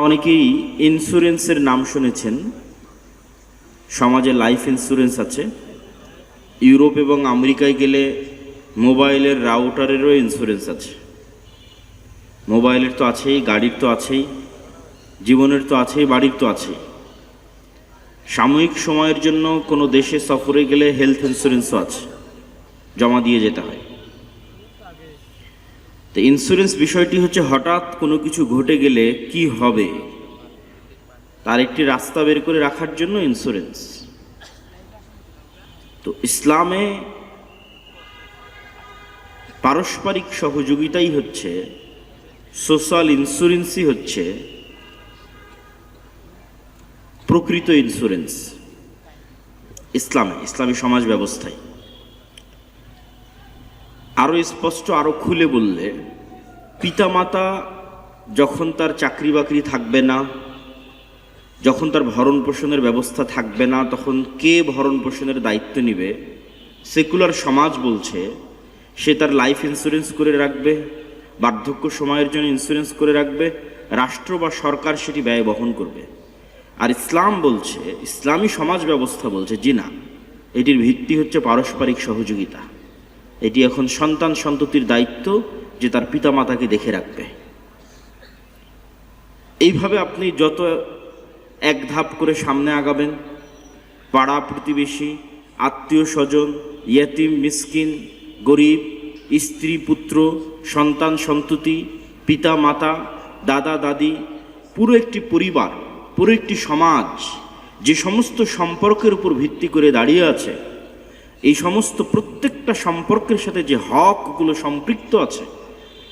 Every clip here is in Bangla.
অনেকেই ইন্স্যুরেন্সের নাম শুনেছেন। সমাজে লাইফ ইন্স্যুরেন্স আছে। ইউরোপ এবং আমেরিকায় গেলে মোবাইলের রাউটারেরও ইন্স্যুরেন্স আছে। মোবাইলের তো আছেই, গাড়ির তো আছেই, জীবনের তো আছেই, বাড়ির তো আছেই। সাময়িক সময়ের জন্য কোনো দেশে সফরে গেলে হেলথ ইন্স্যুরেন্সও আছে, জমা দিয়ে যেতে হয়। তো ইন্স্যুরেন্স বিষয়টি হচ্ছে হঠাৎ কোনো কিছু ঘটে গেলে কি হবে তার একটি রাস্তা বের করে রাখার জন্য ইন্স্যুরেন্স। তো ইসলামে পারস্পরিক সহযোগিতাই হচ্ছে, সোশ্যাল ইন্স্যুরেন্সই হচ্ছে প্রকৃত ইন্স্যুরেন্স ইসলামী সমাজ ব্যবস্থায়। আরো স্পষ্ট, আরো খুলে বললে, পিতামাতা যখন তার চাকরি বাকরি থাকবে না, যখন তার ভরণ পোষণের ব্যবস্থা থাকবে না, তখন কে ভরণ পোষণের দায়িত্ব নেবে? সেকুলার সমাজ বলছে সে তার লাইফ ইন্স্যুরেন্স করে রাখবে, বার্ধক্য সময়ের জন্য ইন্স্যুরেন্স করে রাখবে, রাষ্ট্র বা সরকার সেটি ব্যয় বহন করবে। আর ইসলাম বলছে, ইসলামী সমাজ ব্যবস্থা বলছে জি না, এটির ভিত্তি হচ্ছে পারস্পরিক সহযোগিতা। এটি এখন সন্তান সন্ততির দায়িত্ব যে তার পিতামাতাকে দেখে রাখবে। এইভাবে আপনি যত এক ধাপ করে সামনে আগাবেন, পাড়া প্রতিবেশী, আত্মীয় স্বজন, ইয়েতিম মিসকিন, গরিব, স্ত্রী পুত্র, সন্তান সন্ততি, পিতা মাতা, দাদা দাদি, পুরো একটি পরিবার, পুরো একটি সমাজ যে সমস্ত সম্পর্কের উপর ভিত্তি করে দাঁড়িয়ে আছে, এই সমস্ত প্রত্যেকটা সম্পর্কের সাথে যে হকগুলো সম্পৃক্ত আছে,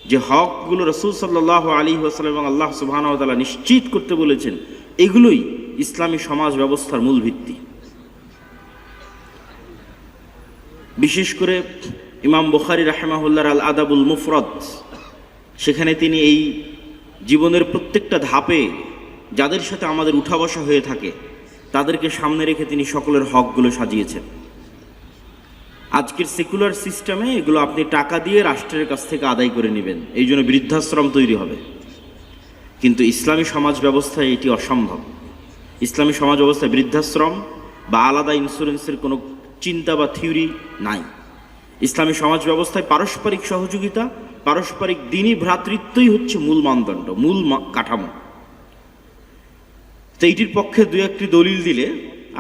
যে হকগুলো রাসূল সাল্লাল্লাহু আলাইহি ওয়াসাল্লাম এবং আল্লাহ সুবহানাহু ওয়া তাআলা নিশ্চিত করতে বলেছেন, এগুলোই ইসলামী সমাজ ব্যবস্থার মূল ভিত্তি। বিশেষ করে ইমাম বুখারী রাহিমাহুল্লাহর আল আদাবুল মুফরাদ, সেখানে তিনি এই জীবনের প্রত্যেকটা ধাপে যাদের সাথে আমাদের উঠা বসা হয়ে থাকে তাদেরকে সামনে রেখে তিনি সকলের হকগুলো সাজিয়েছেন। আজকের সেকুলার সিস্টেমে এগুলো আপনি টাকা দিয়ে রাষ্ট্রের কাছ থেকে আদায় করে নেবেন, এই জন্য বৃদ্ধাশ্রম তৈরি হবে। কিন্তু ইসলামী সমাজ ব্যবস্থায় এটি অসম্ভব। ইসলামী সমাজ ব্যবস্থায় বৃদ্ধাশ্রম বা আলাদা ইন্স্যুরেন্সের কোনো চিন্তা বা থিওরি নাই। ইসলামী সমাজ ব্যবস্থায় পারস্পরিক সহযোগিতা, পারস্পরিক দ্বীনি ভ্রাতৃত্বই হচ্ছে মূল মানদণ্ড, মূল কাঠামো। তো এইটির পক্ষে দু একটি দলিল দিলে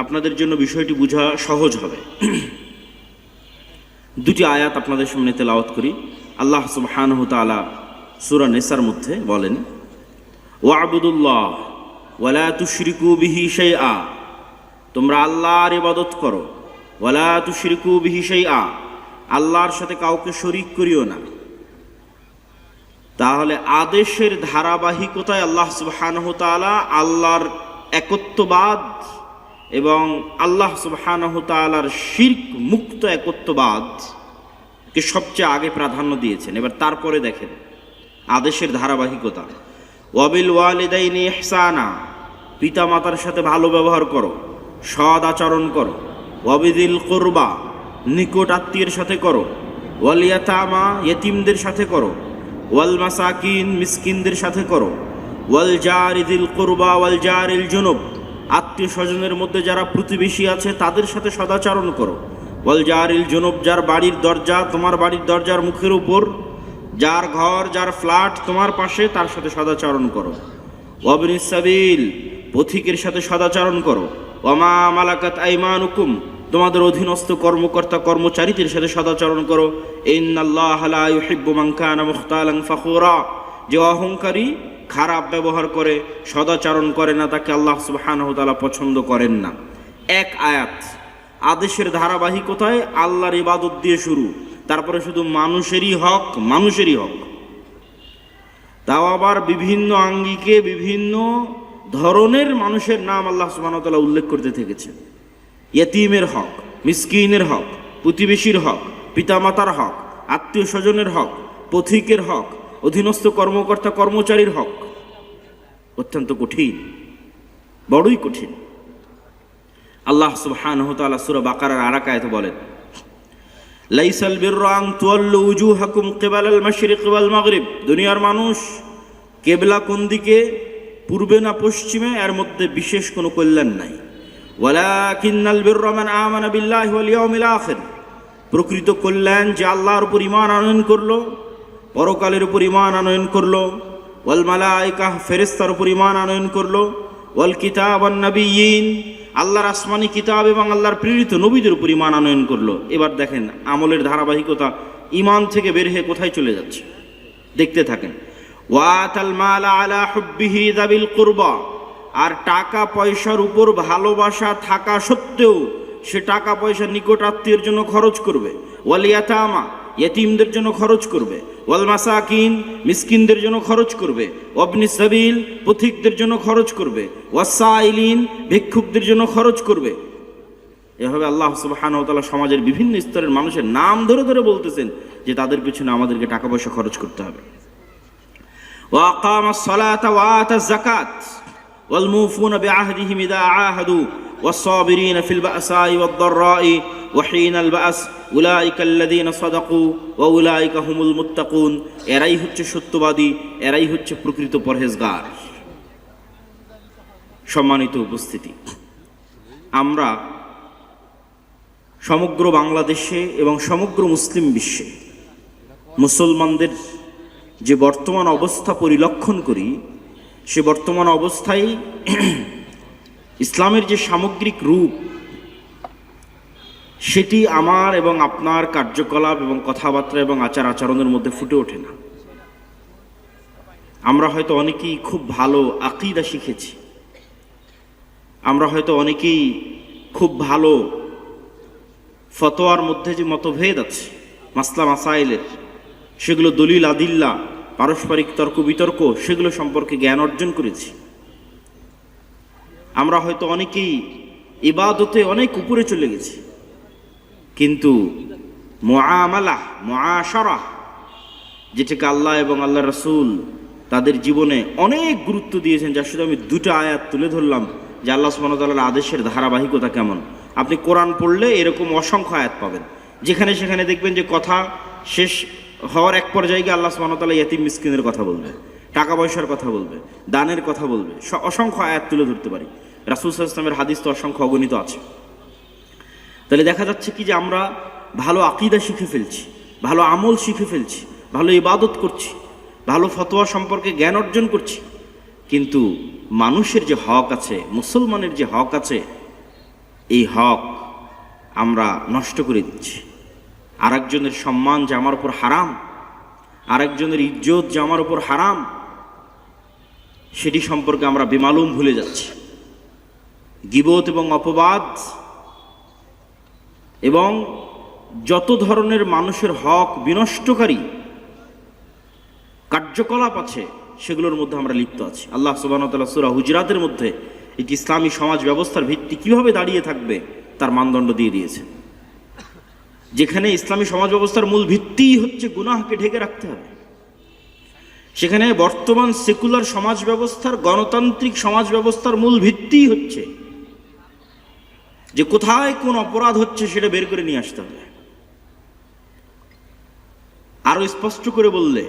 আপনাদের জন্য বিষয়টি বোঝা সহজ হবে। দুটি আয়াত আপনাদের সামনে তেলাওয়াত করি। আল্লাহ সুবহানাহু ওয়া তাআলা সূরা নিসার মধ্যে বলেন, ওয়া'বুদুল্লাহ ওয়া লা তুশরিকু বিহি শাইআ, তোমরা আল্লাহর ইবাদত করো, ওয়া লা তুশরিকু বিহি শাইআ, আল্লাহর সাথে কাউকে শরীক করিও না। তাহলে আদেশের ধারাবাহিকতায় আল্লাহ সুবহানাহু ওয়া তাআলা আল্লাহর একত্ববাদ এবং আল্লাহ সুবহানাহু ওয়া তাআলার শিরক মুক্ত একত্ববাদকে সবচেয়ে আগে প্রাধান্য দিয়েছেন। এবার তারপরে দেখেন আদেশের ধারাবাহিকতা, ওয়াবিল ওয়ালিদাইনি ইহসানা, পিতা মাতার সাথে ভালো ব্যবহার করো, সৎ আচরণ করো, ওয়াবিদিল কুরবা, নিকট আত্মীয়ের সাথে করো, ওয়াল ইয়াতামা, ইয়েতিমদের সাথে করো, ওয়াল মাসাকিন, মিসকিনদের সাথে করো, ওয়াল জারিদিল কুরবা ওয়াল জারিল জুনুব, আত্মীয় স্বজনের মধ্যে যারা প্রতিবেশী আছে তাদের সাথে সদাচরণ করো, ওয়াল জারিল জুনুব, যার বাড়ির দরজা তোমার বাড়ির দরজার মুখের উপর, যার ঘর, যার ফ্ল্যাট তোমার পাশে, তার সাথে সদাচরণ করো, ওয়াবনিস সাবিল, পথিকের সাথে সদাচরণ করো, ওয়ামা মালাকাত আইমানুকুম, তোমাদের অধীনস্থ কর্মকর্তা কর্মচারীদের সাথে সদাচরণ করো, ইন্নাল্লাহা লা ইউহিব্বু মান কানা মুখতালান ফাখুরা, যে অহংকারী, খারাপ ব্যবহার করে, সদাচরণ করে না, তাকে আল্লাহ সুবহানাহু ওয়া তাআলা পছন্দ করেন না। এক আয়াত আদেশের ধারাবাহিকতায় আল্লাহর ইবাদত দিয়ে শুরু, তারপরে শুধু মানুষেরই হক, মানুষেরই হক, তাও আবার বিভিন্ন আঙ্গিকে বিভিন্ন ধরনের মানুষের নাম আল্লাহ সুবহানাহু ওয়া তাআলা উল্লেখ করতে থেকেছেন। ইয়েতিমের হক, মিসকিনের হক, প্রতিবেশীর হক, পিতামাতার হক, আত্মীয় স্বজনের হক, পথিকের হক, অধীনস্থ কর্মকর্তা কর্মচারীর হক। অত্যন্ত কঠিন, বড়ই কঠিন। আল্লাহ সুবহানাহু ওয়া তাআলা সূরা বাকারার আর এক আয়াতে বলেন, লাইসাল বিররা আন তুওয়াল্লু উজুহাকুম কিবালাল মাশরিক ওয়াল মাগরিব, দুনিয়ার মানুষ কেবলা কোন দিকে পূর্বে না পশ্চিমে, এর মধ্যে বিশেষ কোনো কল্যাণ নাই। ওয়ালাকিন্নাল বিররা মান আমানা বিল্লাহি ওয়াল ইয়াউমিল আখির, প্রকৃত কল্যাণ যে আল্লাহর উপর ঈমান আনয়ন করলো, পরকালের উপর ঈমান আনয়ন করলো, ওয়াল মালায়েকা ফেরেশতার উপর ঈমান আনয়ন করলো, ওয়াল কিতাব ওয়ান নাবিয়্যিন আল্লাহর আসমানি কিতাব এবং আল্লাহর প্রেরিত নবীদের উপর ঈমান আনয়ন করলো। এবার দেখেন আমলের ধারাবাহিকতা ঈমান থেকে বের হয়ে কোথায় চলে যাচ্ছে, দেখতে থাকেন। ওয়াতাল মাল আলা হুব্বিহি যাবিল কুরবা, আর টাকা পয়সার উপর ভালোবাসা থাকা সত্ত্বেও সে টাকা পয়সা নিকট আত্মীয়ের জন্য খরচ করবে। ওয়াল ইয়াতামা, ইয়েতিমদের জন্য খরচ করবে। ওয়াল মাসাকিন, মিসকিনদের জন্য খরচ করবে। ওয়াবনিস সাবিল, পথিকদের জন্য খরচ করবে। ওয়াসাইলিন, ভিক্ষুকদের জন্য খরচ করবে। এভাবে আল্লাহ সুবহানাহু ওয়া তাআলা সমাজের বিভিন্ন স্তরের মানুষের নাম ধরে ধরে বলতেছেন যে তাদের পিছনে আমাদেরকে টাকা পয়সা খরচ করতে হবে। ওয়া আকামাস সালাতা ওয়া আতাজ যাকাত ওয়াল মুফুনা বিআহদিহিম ইযা আহাদু ওয়াস-সাবিরিনা ফিল বাসাই ওয়াদ-দাররাই ওয়া হিনাল বাস উলাইকা আল্লাযীনা সাদাকু ওয়া উলাইকা হুমুল মুত্তাকুন, এরাই হচ্ছে সত্যবাদী, এরাই হচ্ছে প্রকৃত পরহেজগার। সম্মানিত উপস্থিতি, আমরা সমগ্র বাংলাদেশে এবং সমগ্র মুসলিম বিশ্বে মুসলমানদের যে বর্তমান অবস্থা পরিলক্ষণ করি, সে বর্তমান অবস্থায় ইসলামের যে সামগ্রিক রূপ, সেটি আমার এবং আপনার কার্যকলাপ এবং কথাবার্তা এবং আচার আচরণের মধ্যে ফুটে ওঠে না। আমরা হয়তো অনেকেই খুব ভালো আকীদা শিখেছি, আমরা হয়তো অনেকেই খুব ভালো ফতোয়ার মধ্যে যে মতভেদ আছে মাসলা মাসাইলের, সেগুলো দলিল আদিল্লা, পারস্পরিক তর্ক বিতর্ক, সেগুলো সম্পর্কে জ্ঞান অর্জন করেছি। আমরা হয়তো অনেকেই ইবাদতে অনেক উপরে চলে গেছি, কিন্তু মুআমালা, মুআশারা, যেটাকে আল্লাহ এবং আল্লাহ রাসূল তাদের জীবনে অনেক গুরুত্ব দিয়েছেন, যার শুধু আমি দুটো আয়াত তুলে ধরলাম যে আল্লাহ সুবহানাহু ওয়া তাআলার আদেশের ধারাবাহিকতা কেমন। আপনি কোরআন পড়লে এরকম অসংখ্য আয়াত পাবেন, যেখানে সেখানে দেখবেন যে কথা শেষ হওয়ার এক পর্যায়ে গিয়ে আল্লাহ সুবহানাহু ওয়া তাআলা ইয়াতীম মিসকিনের কথা বলবে, টাকা পয়সার কথা বলবে, দানের কথা বলবে। অসংখ্য আয়াত তুলে ধরতে পারি। রাসূল সাল্লাল্লাহু আলাইহি ওয়াসাল্লামের হাদিস তো অসংখ্য অগণিত আছে। তাহলে দেখা যাচ্ছে কি যে আমরা ভালো আকীদা শিখে ফেলছি, ভালো আমল শিখে ফেলছি, ভালো ইবাদত করছি, ভালো ফতোয়া সম্পর্কে জ্ঞান অর্জন করছি, কিন্তু মানুষের যে হক আছে, মুসলমানের যে হক আছে, এই হক আমরা নষ্ট করে দিচ্ছি। আরেকজনের সম্মান যে আমার উপর হারাম, আরেকজনের ইজ্জত যে আমার উপর হারাম, সেটি সম্পর্কে আমরা বেমালুম ভুলে যাচ্ছি। গীবত এবং অপবাদ এবং যত ধরনের মানুষের হক বিনষ্টকারী কার্যকলাপ আছে, সেগুলোর মধ্যে আমরা লিপ্ত আছি। আল্লাহ সুবহানাহু ওয়া তাআলা সূরা হুজরাতের মধ্যে একটি ইসলামী সমাজ ব্যবস্থার ভিত্তি কিভাবে দাঁড়িয়ে থাকবে তার মানদণ্ড দিয়ে দিয়েছে, যেখানে ইসলামী সমাজ ব্যবস্থার মূল ভিত্তিই হচ্ছে গুনাহকে ঢেকে রাখতে হবে। সেখানে বর্তমান সেকুলার সমাজ ব্যবস্থার, গণতান্ত্রিক সমাজ ব্যবস্থার মূল ভিত্তিই হচ্ছে যে কোথায় কোন অপরাধ হচ্ছে সেটা বের করে নিয়ে আসতে হবে। আরো স্পষ্ট করে বললে,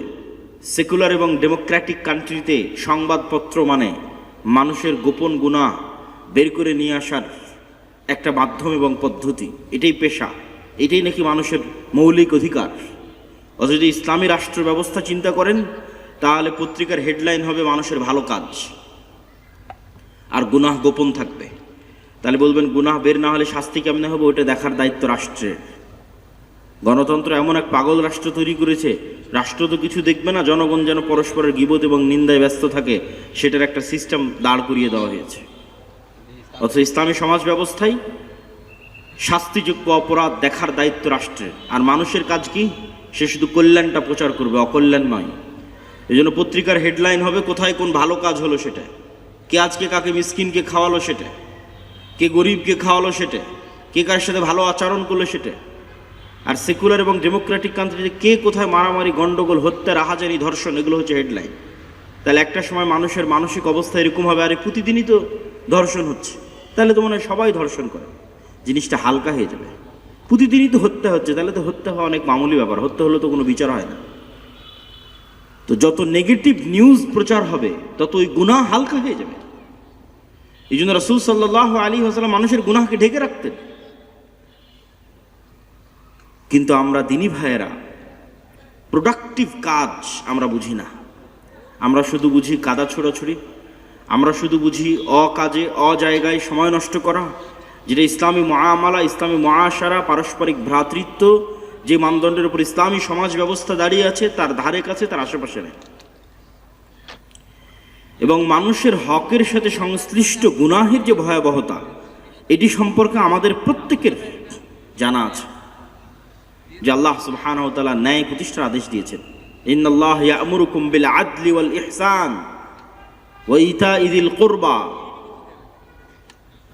সেকুলার এবং ডেমোক্রেটিক কান্ট্রিতে সংবাদপত্র মানে মানুষের গোপন গুনাহ বের করে নিয়ে আসার একটা মাধ্যম এবং পদ্ধতি, এটাই পেশা, এটাই নাকি মানুষের মৌলিক অধিকার। অথচ যদি ইসলামী রাষ্ট্র ব্যবস্থা চিন্তা করেন, তাহলে পত্রিকার হেডলাইন হবে মানুষের ভালো কাজ, আর গুনাহ গোপন থাকবে। তাহলে বলবেন গুনাহ বের না হলে শাস্তি কেমনে হবে, ওইটা দেখার দায়িত্ব রাষ্ট্রের। গণতন্ত্র এমন এক পাগল রাষ্ট্র তৈরি করেছে, রাষ্ট্র তো কিছু দেখবে না, জনগণ যেন পরস্পরের গীবত এবং নিন্দায় ব্যস্ত থাকে, সেটার একটা সিস্টেম দাঁড় করিয়ে দেওয়া হয়েছে। অথচ ইসলামী সমাজ ব্যবস্থায় শাস্তিযোগ্য অপরাধ দেখার দায়িত্ব রাষ্ট্রের, আর মানুষের কাজ কি? সে শুধু কল্যাণটা প্রচার করবে, অকল্যাণ নয়। এই জন্য পত্রিকার হেডলাইন হবে কোথায় কোন ভালো কাজ হলো সেটা, কে আজকে কাকে মিসকিনকে খাওয়ালো সেটা, কে গরিবকে খাওয়ালো সেটা, কে কার সাথে ভালো আচরণ করলো সেটা। আর সেকুলার এবং ডেমোক্রেটিক কান্ট্রিতে কে কোথায় মারামারি, গন্ডগোল, হত্যা, রাহাজানি, ধর্ষণ, এগুলো হচ্ছে হেডলাইন। তাহলে একটা সময় মানুষের মানসিক অবস্থা এরকম হবে, আরে প্রতিদিনই তো ধর্ষণ হচ্ছে, তাহলে তো মনে হয় সবাই ধর্ষণ করে, জিনিসটা হালকা হয়ে যাবে। প্রতিদিনই তো হত্যা হচ্ছে, তাহলে তো হত্যা হওয়া অনেক মামুলি ব্যাপার, হত্যা হলে তো কোনো বিচার হয় না। তো তো যত নেগেটিভ নিউজ প্রচার হবে তত ওই গুনাহ হালকা হয়ে যাবে। এই জন্য রাসূল সাল্লাল্লাহু আলাইহি ওয়াসাল্লাম মানুষের গুনাহকে ঢেকে রাখতেন। কিন্তু আমরা দিনী ভাইয়েরা প্রোডাক্টিভ কাজ আমরা বুঝি না। আমরা শুধু বুঝি কাদা ছোড়াছুড়ি, আমরা শুধু বুঝি অকাজে অজায়গায় সময় নষ্ট করা, যেটা ইসলামী মুআমালা, ইসলামী মুআশারা, পারস্পরিক ভ্রাতৃত্ব যে মানদণ্ডের উপর ইসলামী সমাজ ব্যবস্থা দাঁড়িয়ে আছে তার ধারে কাছে, তার আশেপাশে নেই। এবং মানুষের হকের সাথে সংশ্লিষ্ট গুনাহের যে ভয়াবহতা, এটি সম্পর্কে আমাদের প্রত্যেকের জানা আছে যে আল্লাহ সুবহানাহু ওয়া তাআলা ন্যায় প্রতিষ্ঠার আদেশ দিয়েছেন। ইন্নাল্লাহ ইয়া'মুরুকুম বিল আদলি ওয়াল ইহসান ওয়া ইতা'i যিল কুরবা।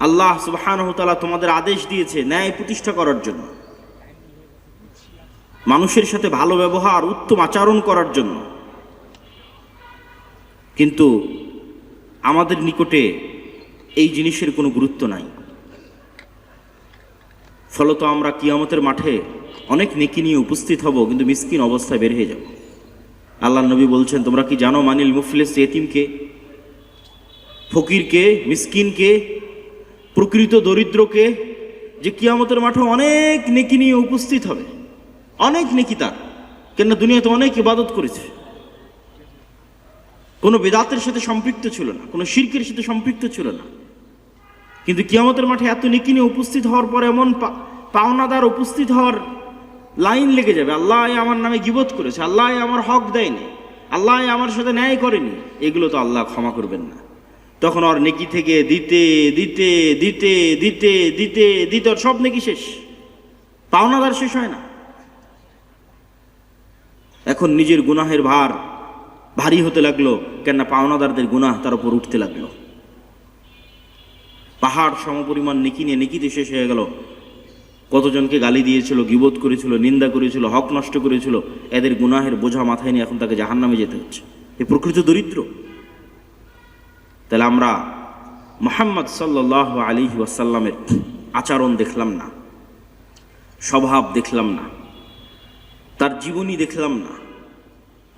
আল্লাহ সুবহানাহু ওয়া তাআলা তোমাদের আদেশ দিয়েছে ন্যায় প্রতিষ্ঠা করার জন্য, মানুষের সাথে ভালো ব্যবহার, উত্তম আচরণ করার জন্য। কিন্তু আমাদের নিকটে এই জিনিসের কোনো গুরুত্ব নাই। ফলত আমরা কিয়ামতের মাঠে অনেক নেকি নিয়ে উপস্থিত হব, কিন্তু মিসকিন অবস্থায় বের হয়ে যাব। আল্লাহর নবী বলছেন, তোমরা কি জানো মানিল মুফলিস, এতিমকে, ফকিরকে, মিসকিনকে, প্রকৃত দরিদ্রকে, যে কিয়ামতের মাঠে অনেক নেকি নিয়ে উপস্থিত হবে, অনেক নেকি তার, কেননা দুনিয়াতে অনেক ইবাদত করেছে, কোনো বেদাতের সাথে সম্পৃক্ত ছিল না, কোনো শিরকের সাথে সম্পৃক্ত ছিল না। কিন্তু কিয়ামতের মাঠে এত নেকি নিয়ে উপস্থিত হওয়ার পর এমন পাওনাদার উপস্থিত হওয়ার লাইন লেগে যাবে, আল্লাহ আমার নামে গীবত করেছে, আল্লাহ আমার হক দেয়নি, আল্লাহ আমার সাথে ন্যায় করেনি, এগুলো তো আল্লাহ ক্ষমা করবেন না। তখন ওর নেকি থেকে দিতে দিতে দিতে দিতে দিতে দিতে ওর সব নেকি শেষ, পাওনাদার শেষ হয় না। এখন নিজের গুনাহের ভার ভারী হতে লাগলো, কেননা পাওনাদারদের গুনাহ তার উপর উঠতে লাগলো। পাহাড় সমপরিমাণ নেকি নিয়ে নেকিতে শেষ হয়ে গেল। কতজনকে গালি দিয়েছিল, গীবত করেছিল, নিন্দা করেছিল, হক নষ্ট করেছিল, এদের গুনাহের বোঝা মাথায় নিয়ে এখন তাকে জাহান্নামে যেতে হচ্ছে। এ প্রকৃত দরিদ্র। তাহলে আমরা মুহাম্মদ সাল্লাল্লাহু আলাইহি ওয়াসাল্লামের আচরণ দেখলাম না, স্বভাব দেখলাম না, তার জীবনী দেখলাম না,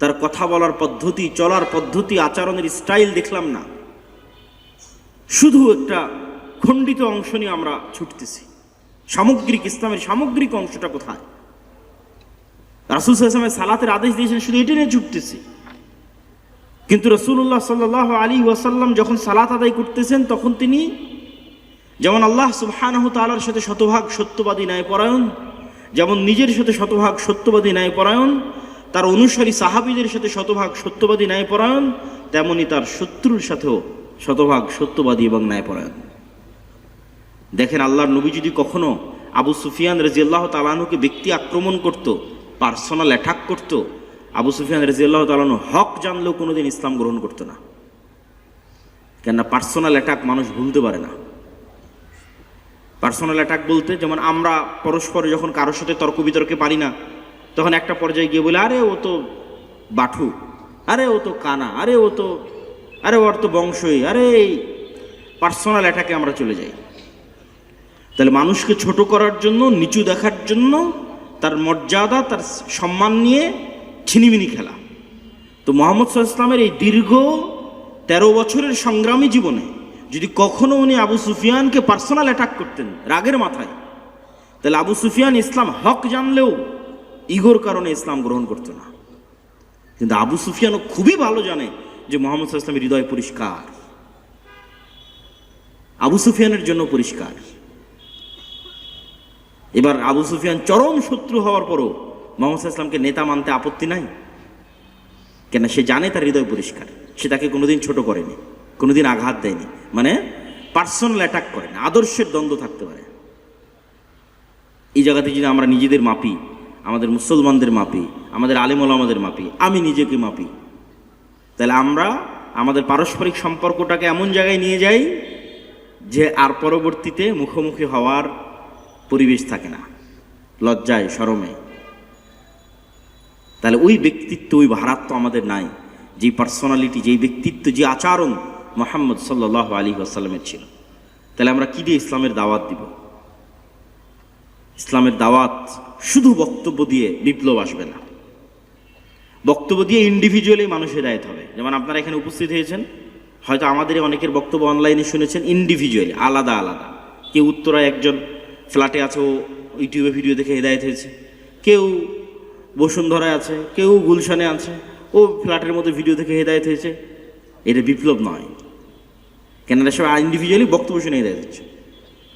তার কথা বলার পদ্ধতি, চলার পদ্ধতি, আচরণের স্টাইল দেখলাম না। শুধু একটা খণ্ডিত অংশ নিয়ে আমরা ছুটতেছি। সামগ্রিক ইসলামের সামগ্রিক অংশটা কোথায়? রাসূল সাল্লাল্লাহু আলাইহি ওয়াসাল্লাম সালাতের আদেশ দিয়েছেন, শুধু এটা নিয়ে ছুটতেছি। কিন্তু রাসূলুল্লাহ সাল্লাল্লাহু আলাইহি ওয়াসাল্লাম যখন সালাত আদায় করতেছেন, তখন তিনি যেমন আল্লাহ সুবহানাহু ওয়া তাআলার সাথে শতভাগ সত্যবাদী ন্যায়পরায়ণ, যেমন নিজের সাথে শতভাগ সত্যবাদী ন্যায়পরায়ণ, তার অনুসারী সাহাবীদের সাথে শতভাগ সত্যবাদী ন্যায়পরায়ণ, তেমনি তার শত্রুর সাথেও শতভাগ সত্যবাদী এবং ন্যায়পরায়ণ। দেখেন, আল্লাহর নবী যদি কখনো আবু সুফিয়ান রাদিয়াল্লাহু তাআলা আনহুকে ব্যক্তি আক্রমণ করত, পার্সোনাল অ্যাটাক করত, আবু সুফিয়ান রাদিয়াল্লাহু তাআলা আনহু হক জানলেও কোনোদিন ইসলাম গ্রহণ করতো না। কেননা পার্সোনাল অ্যাটাক মানুষ ভুলতে পারে না। পার্সোনাল অ্যাটাক বলতে, যেমন আমরা পরস্পর যখন কারোর সাথে তর্ক বিতর্কে পারি না, তখন একটা পর্যায়ে গিয়ে বলে, আরে ও তো বাঠু, আরে ও তো কানা, আরে ও তো, আরে ওর তো বংশই, আরে এই পার্সোনাল অ্যাটাকে আমরা চলে যাই। তাহলে মানুষকে ছোট করার জন্য, নিচু দেখার জন্য, তার মর্যাদা, তার সম্মান নিয়ে ছিনিমিনি খেলা। তো মুহাম্মদ সাল্লাল্লাহু আলাইহি ওয়াসাল্লামের এই দীর্ঘ 13 বছরের সংগ্রামী জীবনে যদি কখনো উনি আবু সুফিয়ানকে পার্সোনাল অ্যাটাক করতেন রাগের মাথায়, তাহলে আবু সুফিয়ান ইসলাম হক জানলেও ইগোর কারণে ইসলাম গ্রহণ করতো না। কিন্তু আবু সুফিয়ানও খুবই ভালো জানে যে মুহাম্মদ সাল্লাল্লাহু আলাইহি ওয়াসাল্লামের হৃদয় পরিষ্কার, আবু সুফিয়ানের জন্য পরিষ্কার। এবার আবু সুফিয়ান চরম শত্রু হওয়ার পরও মুহাম্মদ সাল্লাল্লাহু আলাইহি ওয়াসাল্লামকে নেতা মানতে আপত্তি নাই, কেন সে জানে তার হৃদয় পরিষ্কার, সে তাকে কোনোদিন ছোট করেনি, কোনোদিন আঘাত দেয়নি, মানে পার্সোনাল অ্যাটাক করেনি, আদর্শের দ্বন্দ্ব থাকতে পারে। এই জায়গাতে যদি আমরা নিজেদের মাপি, আমাদের মুসলমানদের মাপি, আমাদের আলেম ওলামাদের মাপি, আমি নিজেকে মাপি, তাহলে আমরা আমাদের পারস্পরিক সম্পর্কটাকে এমন জায়গায় নিয়ে যাই যে আর পরবর্তীতে মুখোমুখি হওয়ার পরিবেশ থাকে না, লজ্জায় শরমে। তাহলে ওই ব্যক্তিত্ব, ওই ভারাত্ম আমাদের নাই, যেই পার্সোনালিটি, যেই ব্যক্তিত্ব, যে আচরণ মুহাম্মদ সাল্লাল্লাহু আলাইহি ওয়াসাল্লামের ছিল। তাহলে আমরা কি দিয়ে ইসলামের দাওয়াত দিব? ইসলামের দাওয়াত শুধু বক্তব্য দিয়ে বিপ্লব আসবে না। বক্তব্য দিয়ে ইন্ডিভিজুয়ালি মানুষ হেদায়েত হবে। যেমন আপনারা এখানে উপস্থিত হয়েছেন, হয়তো আমাদের অনেকের বক্তব্য অনলাইনে শুনেছেন, ইন্ডিভিজুয়ালি আলাদা আলাদা। কেউ উত্তরায় একজন ফ্ল্যাটে আছে, ও ইউটিউবে ভিডিও দেখে হেদায়েত হয়েছে, কেউ বসুন্ধরায় আছে, কেউ গুলশানে আছে, ও ফ্ল্যাটের মধ্যে ভিডিও দেখে হেদায়েত হয়েছে। এটা বিপ্লব নয়, কেননা সব ইন্ডিভিজুয়ালি বক্তব্য শুনে হেদায়েত হচ্ছে।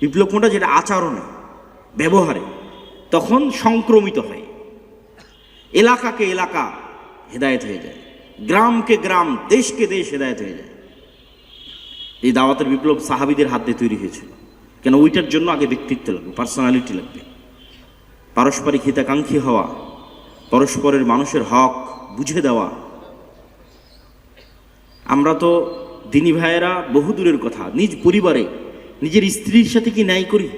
বিপ্লব কোনটা? যেটা আচরণে, ব্যবহারে তখন সংক্রমিত হয়, এলাকাকে এলাকা হেদায়েত হয়ে যায়, গ্রামকে গ্রাম, দেশকে দেশ হেদায়েত হয়ে যায়। এই দাওয়াতের বিপ্লব সাহাবীদের হাত দিয়ে তৈরি হয়েছিল। কেন? ওইটার জন্য আগে ব্যক্তিত্ব লাগবে, পার্সোনালিটি লাগবে, পারস্পরিক হিতাকাঙ্ক্ষী হওয়া, পরস্পরের মানুষের হক বুঝে দেওয়া। আমরা তো দিনী ভাইয়েরা বহু দূরের কথা, নিজ পরিবারে নিজের স্ত্রীর সাথে কি ন্যায় করি?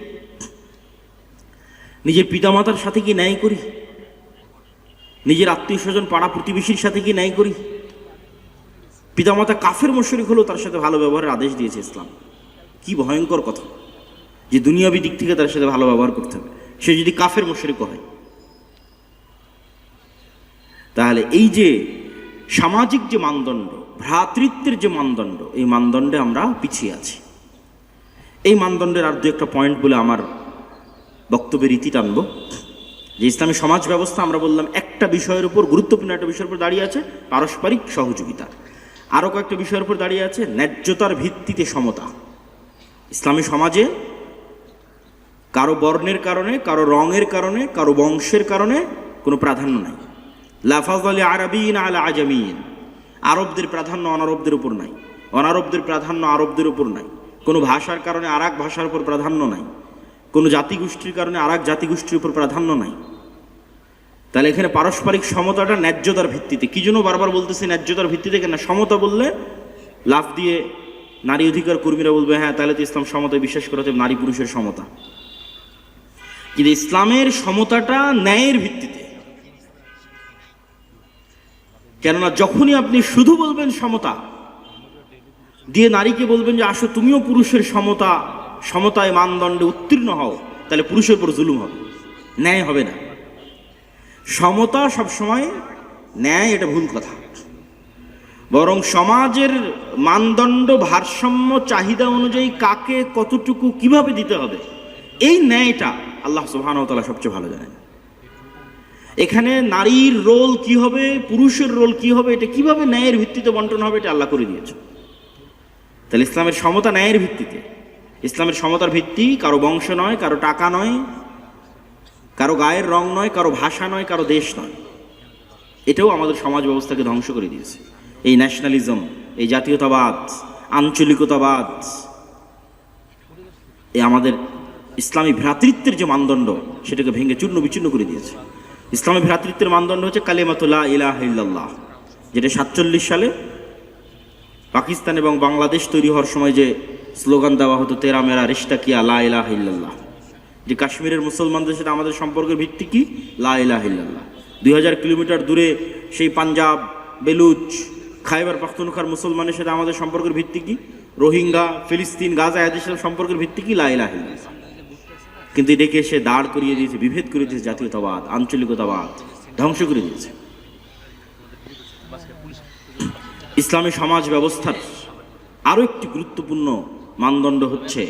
নিজের পিতামাতার সাথে কি ন্যায় করি? নিজের আত্মীয় স্বজন পাড়া প্রতিবেশীর সাথে কি ন্যায় করি? পিতামাতা কাফের মুশরিক হলেও তার সাথে ভালো ব্যবহারের আদেশ দিয়েছে ইসলাম। কি ভয়ঙ্কর কথা যে দুনিয়াবী দিক থেকে তার সাথে ভালো ব্যবহার করতে হবে, সে যদি কাফের মুশরিক হয়। তাহলে এই যে সামাজিক যে মানদণ্ড, ভ্রাতৃত্বের যে মানদণ্ড, এই মানদণ্ডে আমরা পিছিয়ে আছি। এই মানদণ্ডের আর দু একটা পয়েন্ট বলে আমার বক্তব্যের রীতি টানবো। যে ইসলামী সমাজ ব্যবস্থা আমরা বললাম একটা বিষয়ের উপর, গুরুত্বপূর্ণ একটা বিষয়ের উপর দাঁড়িয়ে আছে, পারস্পরিক সহযোগিতা। আরও কয়েকটা বিষয়ের উপর দাঁড়িয়ে আছে ন্যায্যতার ভিত্তিতে সমতা। ইসলামী সমাজে কারো বর্ণের কারণে, কারো রঙের কারণে, কারো বংশের কারণে কোনো প্রাধান্য নাই। লা ফাযলা আরাবিয়্যিন আলা আজামিয়্যিন, আরবদের প্রাধান্য অনারবদের উপর নাই, অনারবদের প্রাধান্য আরবদের উপর নাই। কোনো ভাষার কারণে আর এক ভাষার উপর প্রাধান্য নাই, কোনো জাতিগোষ্ঠীর কারণে আর এক জাতিগোষ্ঠীর উপর প্রাধান্য নাই। তাহলে এখানে পারস্পরিক সমতাটা ন্যায্যতার ভিত্তিতে। কি জন্য বারবার বলতেছি ন্যায্যতার ভিত্তিতে? কেন? সমতা বললে লাফ দিয়ে নারী অধিকার কর্মীরা বলবে হ্যাঁ তাহলে তো ইসলাম সমতায় বিশ্বাস করাতে, নারী পুরুষের সমতা। কিন্তু ইসলামের সমতাটা ন্যায়ের ভিত্তিতে। কেননা যখনই আপনি শুধু বলবেন সমতা দিয়ে নারীকে বলবেন যে আসো তুমিও পুরুষের সমতায় মানদণ্ডে উত্তীর্ণ হও, তাহলে পুরুষের উপর জুলুম হবে, ন্যায় হবে না। সমতা সবসময় ন্যায়, এটা ভুল কথা। বরং সমাজের মানদণ্ড, ভারসাম্য, চাহিদা অনুযায়ী কাকে কতটুকু কিভাবে দিতে হবে, এই ন্যায়টা আল্লাহ সুবহানাহু ওয়া তাআলা সবচেয়ে ভালো জানেন। এখানে নারীর রোল কি হবে, পুরুষের রোল কি হবে, এটা কিভাবে ন্যায়ের ভিত্তিতে বন্টন হবে, এটা আল্লাহ করে দিয়েছে। তাহলে ইসলামের সমতা ন্যায়ের ভিত্তিতে। ইসলামের সমতার ভিত্তি কারো বংশ নয়, কারো টাকা নয়, কারো গায়ের রং নয়, কারো ভাষা নয়, কারো দেশ নয়। এটাও আমাদের সমাজ ব্যবস্থাকে ধ্বংস করে দিয়েছে। এই ন্যাশনালিজম, এই জাতীয়তাবাদ, আঞ্চলিকতাবাদ, এই আমাদের ইসলামী ভ্রাতৃত্বের যে মানদণ্ড, সেটাকে ভেঙে চূর্ণ বিচূর্ণ করে দিয়েছে। ইসলামী ভ্রাতৃত্বের মানদণ্ড হচ্ছে কালিমাতু লা ইলাহা ইল্লাল্লাহ, যেটা 47 সালে পাকিস্তান এবং বাংলাদেশ তৈরি হওয়ার সময় যে স্লোগান দেওয়া হতো, তেরা মেরা রিশতা কিয়া লা ইলাহা ইল্লাল্লাহ। যে কাশ্মীরের মুসলমানদের সাথে আমাদের সম্পর্কের ভিত্তি কি? লা ইলাহা ইল্লাল্লাহ। 2000 কিলোমিটার দূরে সেই পাঞ্জাব, বেলুচ, খাইবার পাখতুনখার মুসলমানের সাথে আমাদের সম্পর্কের ভিত্তি কি? রোহিঙ্গা, ফিলিস্তিন, গাজা, এদের সাথে সম্পর্কের ভিত্তি কি? লা ইলাহা ইল্লাল্লাহ। কিন্তু এটাকে সে দাঁড় করিয়ে দিয়েছে, বিভেদ করে দিয়েছে, জাতীয়তাবাদ, আঞ্চলিকতাবাদ ধ্বংস করে দিয়েছে। ইসলামী সমাজ ব্যবস্থার আরো একটি গুরুত্বপূর্ণ মানদণ্ড হচ্ছে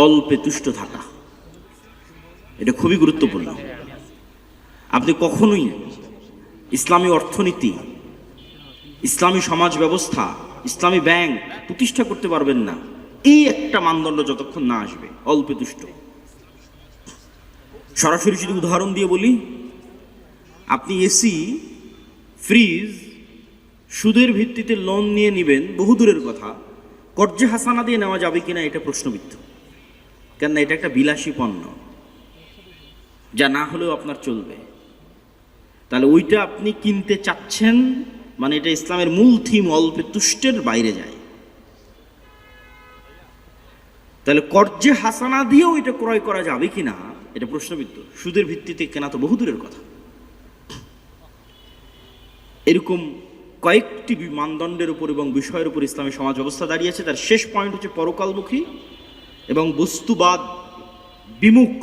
অল্পে তুষ্ট থাকা। এটা খুবই গুরুত্বপূর্ণ। আপনি কখনোই ইসলামী অর্থনীতি, ইসলামী সমাজ ব্যবস্থা, ইসলামী ব্যাংক প্রতিষ্ঠা করতে পারবেন না এই একটা মানদণ্ড যতক্ষণ না আসবে, অল্পে তুষ্ট। সরাসরি যদি উদাহরণ দিয়ে বলি, আপনি এসি, ফ্রিজ সুদের ভিত্তিতে লোন নিয়ে নেবেন, বহুদূরের কথা, কর্জে হাসানা দিয়ে নেওয়া যাবে কিনা এটা প্রশ্নবিদ্ধ। কেননা এটা একটা বিলাসী পণ্য, যা না হলেও আপনার চলবে। তাহলে ওইটা আপনি কিনতে চাচ্ছেন মানে এটা ইসলামের মূল থিম অল্পে তুষ্টের বাইরে যায়। তাহলে কর্জে হাসানা দিয়েও এটা ক্রয় করা যাবে কিনা এটা প্রশ্নবিদ্ধ। সুদের ভিত্তিতে কেনা তো বহুদূরের কথা। এরকম কয়েকটি মানদণ্ডের উপর এবং বিষয়ের উপর ইসলামী সমাজ ব্যবস্থা দাঁড়িয়েছে। তার শেষ পয়েন্ট হচ্ছে পরকালমুখী এবং বস্তুবাদ বিমুখ।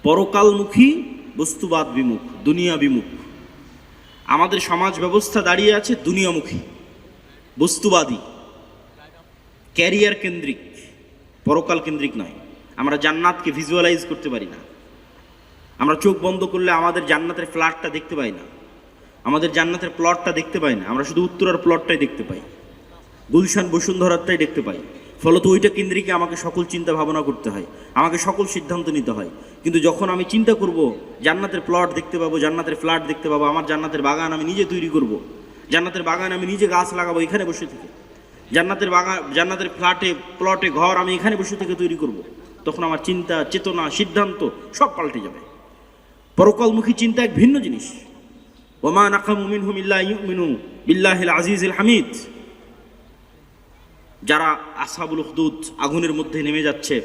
পরকালমুখী, বস্তুবাদ বিমুখ, দুনিয়া বিমুখ। আমাদের সমাজ ব্যবস্থা দাঁড়িয়ে আছে দুনিয়ামুখী, বস্তুবাদী, ক্যারিয়ার কেন্দ্রিক, পরকাল কেন্দ্রিক নয়। আমরা জান্নাতকে ভিজুয়ালাইজ করতে পারি না। আমরা চোখ বন্ধ করলে আমাদের জান্নাতের ফ্ল্যাটটা দেখতে পাই না, আমাদের জান্নাতের প্লটটা দেখতে পাই না। আমরা শুধু উত্তরার প্লটটাই দেখতে পাই, গুলশান বসুন্ধরাটাই দেখতে পাই। ফলত ওইটা কেন্দ্রিকে আমাকে সকল চিন্তা ভাবনা করতে হয়, আমাকে সকল সিদ্ধান্ত নিতে হয়। কিন্তু যখন আমি চিন্তা করব জান্নাতের প্লট দেখতে পাবো, জান্নাতের ফ্ল্যাট দেখতে পাবো, আমার জান্নাতের বাগান আমি নিজে তৈরি করব, জান্নাতের বাগান আমি নিজে গাছ লাগাবো এখানে বসে থেকে, জান্নাতের বাগান, জান্নাতের প্লটে ঘর আমি এখানে বসে থেকে তৈরি করব, তখন আমার চিন্তা, চেতনা, সিদ্ধান্ত সব পাল্টে যাবে। পরকালমুখী চিন্তা এক ভিন্ন জিনিস। ওমা নাকামু মিনহুম ইল্লা ইউমিনু বিল্লাহিল আজিজিল হামিদ। যারা আসহাবুল উখদুদ আগুনের মধ্যে নেমে যাচ্ছে,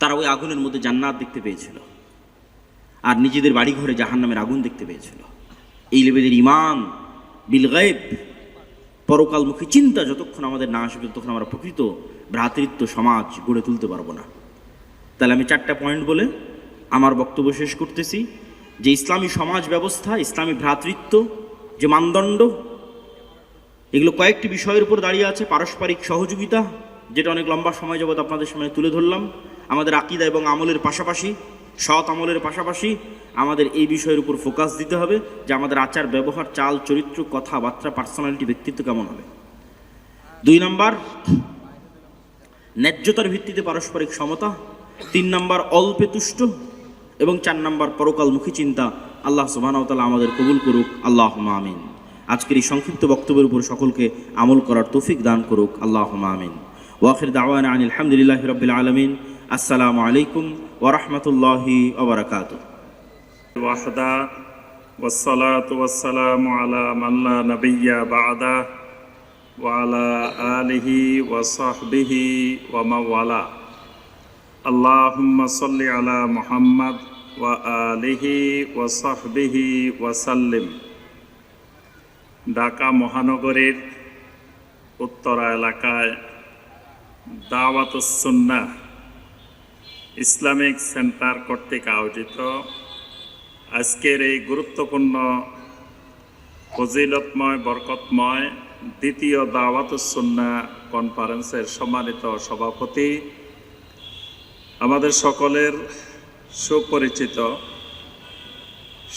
তারা ওই আগুনের মধ্যে জান্নাত দেখতে পেয়েছিল, আর নিজেদের বাড়িঘরে জাহান্নামের আগুন দেখতে পেয়েছিল। এই লেভেলের ঈমান বিল গায়ব, পরকালমুখী চিন্তা যতক্ষণ আমাদের না আসবে ততক্ষণ আমরা প্রকৃত ভ্রাতৃত্ব সমাজ গড়ে তুলতে পারবো না। তাহলে আমি 4টা পয়েন্ট বলে আমার বক্তব্য শেষ করতেছি যে ইসলামী সমাজ ব্যবস্থা, ইসলামী ভ্রাতৃত্ব যে মানদণ্ড, এগুলো কয়েকটি বিষয়ের উপর দাঁড়িয়ে আছে। পারস্পরিক সহযোগিতা, যেটা অনেক লম্বা সময় যাবত আপনাদের সামনে তুলে ধরলাম। আমাদের আকীদা এবং আমলের পাশাপাশি, সৎ আমলের পাশাপাশি আমাদের এই বিষয়ের উপর ফোকাস দিতে হবে যে আমাদের আচার ব্যবহার, চাল চরিত্র, কথাবার্তা, পার্সোনালিটি, ব্যক্তিত্ব কেমন হবে। 2 নম্বর ন্যায্যতার ভিত্তিতে পারস্পরিক সমতা। 3 নম্বর অল্পে তুষ্ট, এবং 4 নম্বর পরকালমুখী চিন্তা। আল্লাহ সুবহানাহু ওয়া তাআলা আমাদের কবুল করুক, আল্লাহুম্মা আমিন। আজকের এই সংক্ষিপ্ত বক্তব্যের উপর সকলকে আমল করার তৌফিক দান করুক, আল্লাহুম্মা আমিন। ওয়া আখির দাওয়ানা আনিল হামদুলিল্লাহি রাব্বিল আলামিন। আসসালামু আলাইকুম ওয়া রাহমাতুল্লাহি ওয়া বারাকাতুহু। ওয়াহদা ওয়াসসালাতু ওয়াসসালামু আলা মান লা নাবিয়্যা বা'দা ওয়া আলা আলিহি ওয়া সাহবিহি ওয়া মাওয়ালা। আল্লাহুম্মা সাল্লি আলা মুহাম্মাদ ওয়া আলিহি ওয়া সাহবিহি ওয়া সাল্লিম। ঢাকা মহানগরীর উত্তরা এলাকায় দাওয়াতুস সুন্নাহ ইসলামিক সেন্টার কর্তৃক আয়োজিত আজকের এই গুরুত্বপূর্ণ, ফজিলতময়, বরকতময় দ্বিতীয় দাওয়াতুস সুন্নাহ কনফারেন্সের সম্মানিত সভাপতি, আমাদের সকলের সুপরিচিত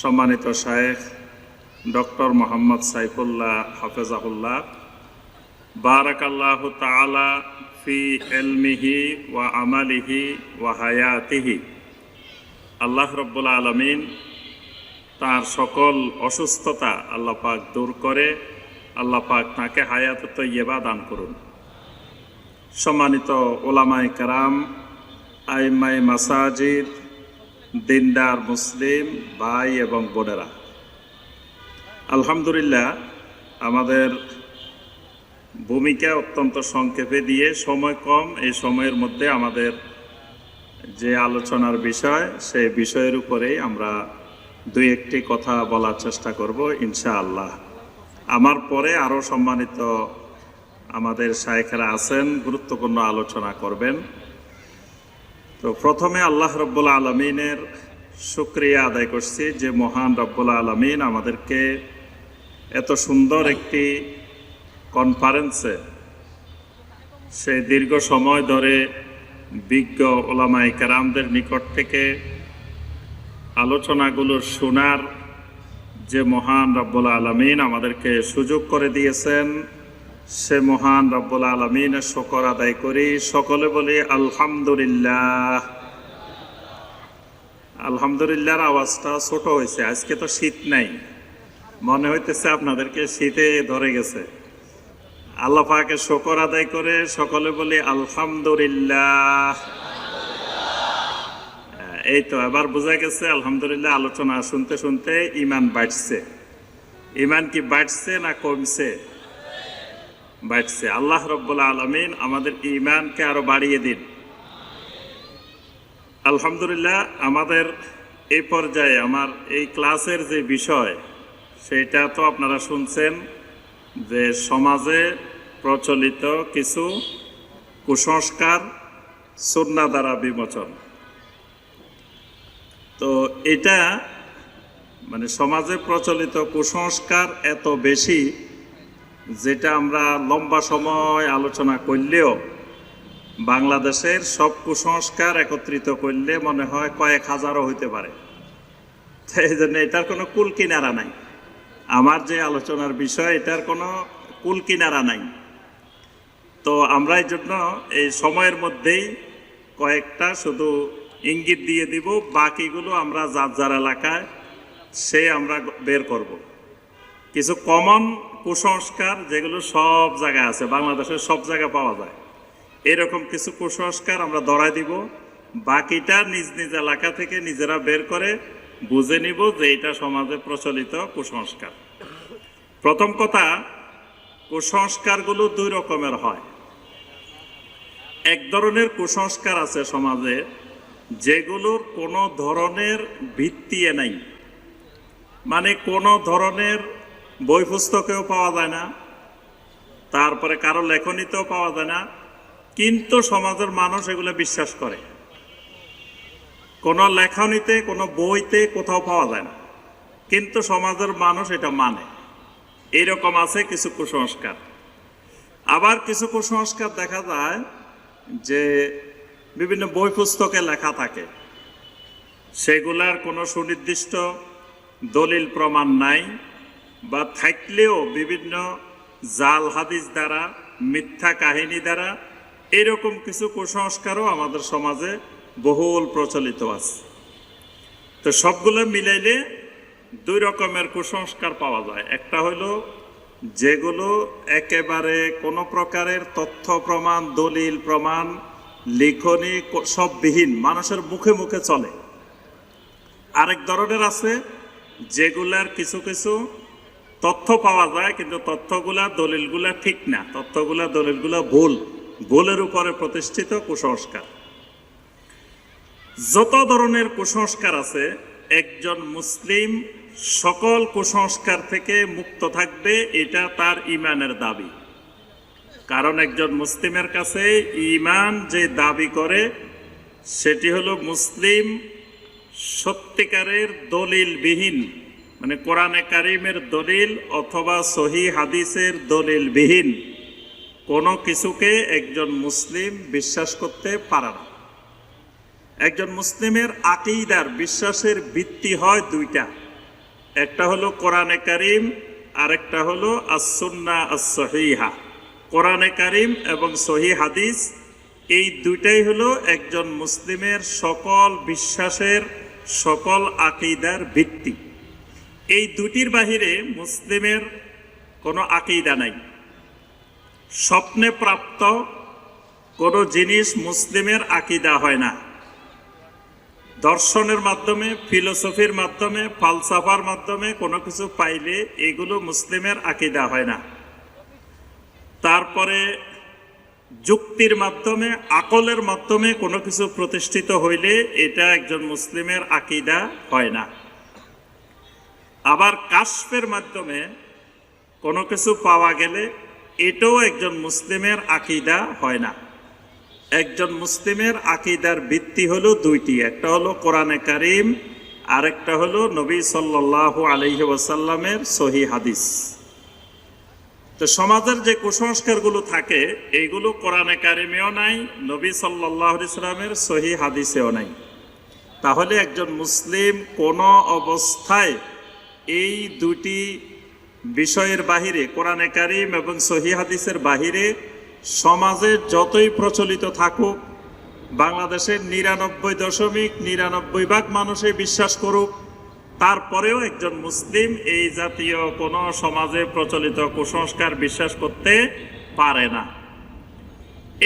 সম্মানিত শায়েখ ডক্টর মোহাম্মদ সাইফুল্লাহ হাফেজাহুল্লাহ, বারাকাল্লাহু তাআলা ফি ইলমিহি ওয়া আমালিহি ওয়া হায়াতিহি। আল্লাহ রাব্বুল আলামিন তার সকল অসুস্থতা আল্লাহ পাক দূর করে আল্লাহ পাক তাকে হায়াত তৈয়্যিবা দান করুন। সম্মানিত ওলামায়ে কেরাম, আইম্মায়ে মাসাজিদ, দিনদার মুসলিম ভাই এবং বোনেরা, আলহামদুলিল্লাহ আমাদের ভূমিকা অত্যন্ত সংক্ষেপে দিয়ে, সময় কম, এই সময়ের মধ্যে আমাদের যে আলোচনার বিষয় সেই বিষয়ের উপরেই আমরা 2-1টি কথা বলার চেষ্টা করব ইনশাআল্লাহ। আমার পরে আরও সম্মানিত আমাদের শায়েখরা আছেন, গুরুত্বপূর্ণ আলোচনা করবেন। তো প্রথমে আল্লাহ রাব্বুল আলামিনের শুকরিয়া আদায় করছি যে মহান রাব্বুল আলামিন আমাদেরকে এত সুন্দর একটি কনফারেন্সে সেই দীর্ঘ সময় ধরে বিজ্ঞ ওলামায়ে কেরামদের নিকট থেকে আলোচনাগুলো শোনার যে মহান রাব্বুল আলামিন আমাদেরকে সুযোগ করে দিয়েছেন, সে মহান রাব্বুল আলামিনের শুকর আদায় করি। সকলে বলি আলহামদুলিল্লাহ। আলহামদুলিল্লাহর আওয়াজটা ছোট হয়েছে, আজকে তো শীত নাই, মনে হইতেছে আপনাদেরকে শীতে ধরে গেছে। আল্লাহ পাকের শুকর আদায় করে সকলে বলি আলহামদুলিল্লাহ। এই তো এবার বোঝা গেছে আলহামদুলিল্লাহ। আলোচনা শুনতে শুনতে ঈমান বাড়ছে। ঈমান কি বাড়ছে না কমছে? বাড়ছে। আল্লাহ রাব্বুল আলামিন আমাদের ঈমানকে আরো বাড়িয়ে দিন। আলহামদুলিল্লাহ আমাদের এই পর্যায়ে আমার এই ক্লাসের যে বিষয় সেটা তো আপনারা শুনছেন যে সমাজে প্রচলিত কিছু কুসংস্কার সুন্নাহ দ্বারা বিমোচন। তো এটা মানে সমাজে প্রচলিত কুসংস্কার এত বেশি, যেটা আমরা লম্বা সময় আলোচনা করলেও বাংলাদেশের সব কুসংস্কার একত্রিত করলে মনে হয় কয়েক হাজারও হইতে পারে। এই জন্য এটার কোনো কুল কিনারা নাই। আমার যে আলোচনার বিষয়, এটার কোনো কুল কিনারা নাই। তো আমরা এই জন্য এই সময়ের মধ্যেই কয়েকটা শুধু ইঙ্গিত দিয়ে দিব, বাকিগুলো আমরা যার যার এলাকায় সে আমরা বের করব। কিছু কমন কুসংস্কার যেগুলো সব জায়গায় আছে, বাংলাদেশের সব জায়গায় পাওয়া যায়, এরকম কিছু কুসংস্কার আমরা ধরাই দিব। বাকিটা নিজ নিজ এলাকা থেকে নিজেরা বের করে বুঝে নিব যে এটা সমাজে প্রচলিত কুসংস্কার। প্রথম কথা, কুসংস্কারগুলো দুই রকমের হয়। এক ধরনের কুসংস্কার আছে সমাজে যেগুলোর কোনো ধরনের ভিত্তি নাই, মানে কোনো ধরনের বই পুস্তকেও পাওয়া যায় না, তারপরে কারো লেখনীতেও পাওয়া যায় না, কিন্তু সমাজের মানুষ এগুলো বিশ্বাস করে। কোনো লেখনীতে, কোনো বইতে কোথাও পাওয়া যায় না, কিন্তু সমাজের মানুষ এটা মানে। এইরকম আছে কিছু কুসংস্কার। আবার কিছু কুসংস্কার দেখা যায় যে বিভিন্ন বই পুস্তকে লেখা থাকে, সেগুলার কোনো সুনির্দিষ্ট দলিল প্রমাণ নাই, বা থাকলেও বিভিন্ন জাল হাদিস দ্বারা, মিথ্যা কাহিনী দ্বারা, এরকম কিছু কুসংস্কারও আমাদের সমাজে বহুল প্রচলিত আছে। তো সবগুলো মিলাইলে দুই রকমের কুসংস্কার পাওয়া যায়। একটা হলো যেগুলো একেবারে কোনো প্রকারের তথ্য প্রমাণ, দলিল প্রমাণ, লিখনি সববিহীন, মানুষের মুখে মুখে চলে। আরেক ধরনের আছে যেগুলার কিছু কিছু তথ্য পাওয়া যায়, কিন্তু তথ্যগুলা দলিলগুলা ঠিক না, তথ্যগুলা দলিলগুলা ভুল, ভুলের উপরে প্রতিষ্ঠিত কুসংস্কার। যত ধরনের কুসংস্কার আছে, একজন মুসলিম সকল কুসংস্কার থেকে মুক্ত থাকবে, এটা তার ঈমানের দাবি। কারণ একজন মুসলিমের কাছে ঈমান যে দাবি করে সেটি হলো মুসলিম সত্যিকারের দলিলবিহীন, মানে কোরআনে কারিমের দলিল অথবা সহি হাদিসের দলিলবিহীন কোনো কিছুকে একজন মুসলিম বিশ্বাস করতে পারে না। একজন মুসলিমের আকীদার, বিশ্বাসের ভিত্তি হয় দুইটা, একটা হলো কোরআনে কারিম, আরেকটা হলো আস-সুন্নাহ আস-সহিহা। কোরআনে কারিম এবং সহি হাদিস, এই দুইটাই হলো একজন মুসলিমের সকল বিশ্বাসের, সকল আকীদার ভিত্তি। এই দুটির বাহিরে মুসলিমের কোনো আকীদা নাই। স্বপ্নে প্রাপ্ত কোনো জিনিস মুসলিমের আকীদা হয় না। দর্শনের মাধ্যমে, ফিলোসফির মাধ্যমে, ফালসাফার মাধ্যমে কোনো কিছু পাইলে এগুলো মুসলিমের আকীদা হয় না। তারপরে যুক্তির মাধ্যমে, আকলের মাধ্যমে কোনো কিছু প্রতিষ্ঠিত হইলে এটা একজন মুসলিমের আকীদা হয় না। আবার কাশফের মাধ্যমে কোনো কিছু পাওয়া গেলে এটাও একজন মুসলিমের আকীদা হয় না। একজন মুসলিমের আকীদার ভিত্তি হলো দুইটি, একটা হলো কোরআনে কারিম, আরেকটা হলো নবী সাল্লাল্লাহু আলাইহি ওয়াসাল্লামের সহি হাদিস। তো সমাজের যে কুসংস্কারগুলো থাকে এইগুলো কোরআনে কারিমেও নাই, নবী সাল্লাল্লাহু আলাইহি ওয়াসাল্লামের সহি হাদিসেও নাই। তাহলে একজন মুসলিম কোনো অবস্থায় এই দুটি বিষয়ের বাহিরে, কোরআনে কারিম এবং সহি হাদিসের বাহিরে সমাজে যতই প্রচলিত থাকুক, বাংলাদেশের 99.99% মানুষে বিশ্বাস করুক, তারপরেও একজন মুসলিম এই জাতীয় কোনো সমাজে প্রচলিত কুসংস্কার বিশ্বাস করতে পারে না।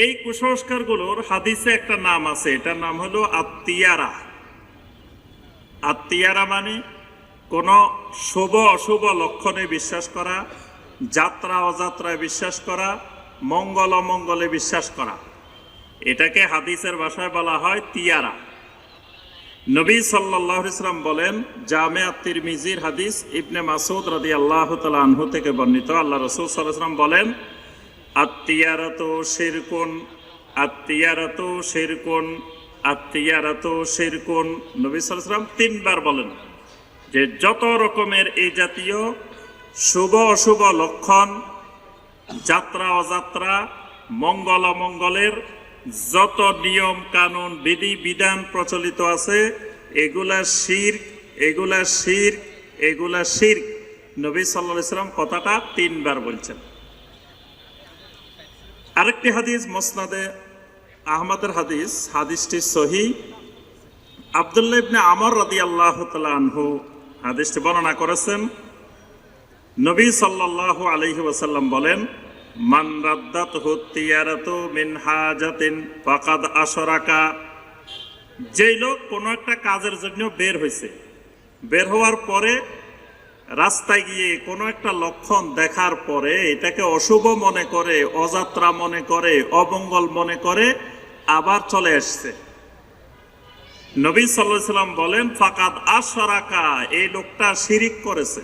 এই কুসংস্কারগুলোর হাদিসে একটা নাম আছে, এটার নাম হলো আত্মিয়ারা। আত্মিয়ারা মানে কোনো শুভ অশুভ লক্ষণে বিশ্বাস করা, যাত্রা অযাত্রায় বিশ্বাস করা, মঙ্গল অমঙ্গলে বিশ্বাস করা, এটাকে হাদিসের ভাষায় বলা হয় তিয়ারা। নবী সাল্লাল্লাহু আলাইহি ওয়াসাল্লাম বলেন, জামে আত-তিরমিজির হাদিস, ইবনে মাসউদ রাদিয়াল্লাহু তাআলা আনহু থেকে বর্ণিত, আল্লাহ রাসূল সাল্লাল্লাহু আলাইহি ওয়াসাল্লাম বলেন, আত-তিয়ারাতু শিরকুন, আত-তিয়ারাতু শিরকুন, আত-তিয়ারাতু শিরকুন। নবী সাল্লাল্লাহু আলাইহি ওয়াসাল্লাম 3 বার বলেন। যে যত রকমের এই জাতীয় শুভ অশুভ লক্ষণ, যাত্রা অযাত্রা, মঙ্গল অমঙ্গলের যত নিয়ম কানুন বিধি বিধান প্রচলিত আছে, এগুলা শিরক, এগুলা শিরক, এগুলা শিরক। নবী সাল্লাল্লাহু আলাইহি ওয়াসাল্লাম কথাটা 3 বার বলছেন। আরেকটি হাদিস মুসনাদে আহমদের হাদিস, হাদিসটি সহিহ। আব্দুল্লাহ ইবনে আমর রাদিয়াল্লাহু তাআলা আনহু হাদিসটি বর্ণনা করেছেন। নবী সাল্লাল্লাহু আলাইহি ওয়াসাল্লাম বলেন, মান রাদ্দাতহু তিয়ারাতু মিন হাজাতিন ফাকাদ আশরাকা। যেই লোক কোনো একটা কাজের জন্য বের হয়েছে, বের হওয়ার পরে রাস্তায় গিয়ে কোনো একটা লক্ষণ দেখার পরে এটাকে অশুভ মনে করে, অযাত্রা মনে করে, অমঙ্গল মনে করে আবার চলে আসছে, নবী সাল্লাল্লাহু আলাইহি ওয়াসাল্লাম বলেন ফাকাদ আশরাকা, এই লোকটা শিরিক করেছে।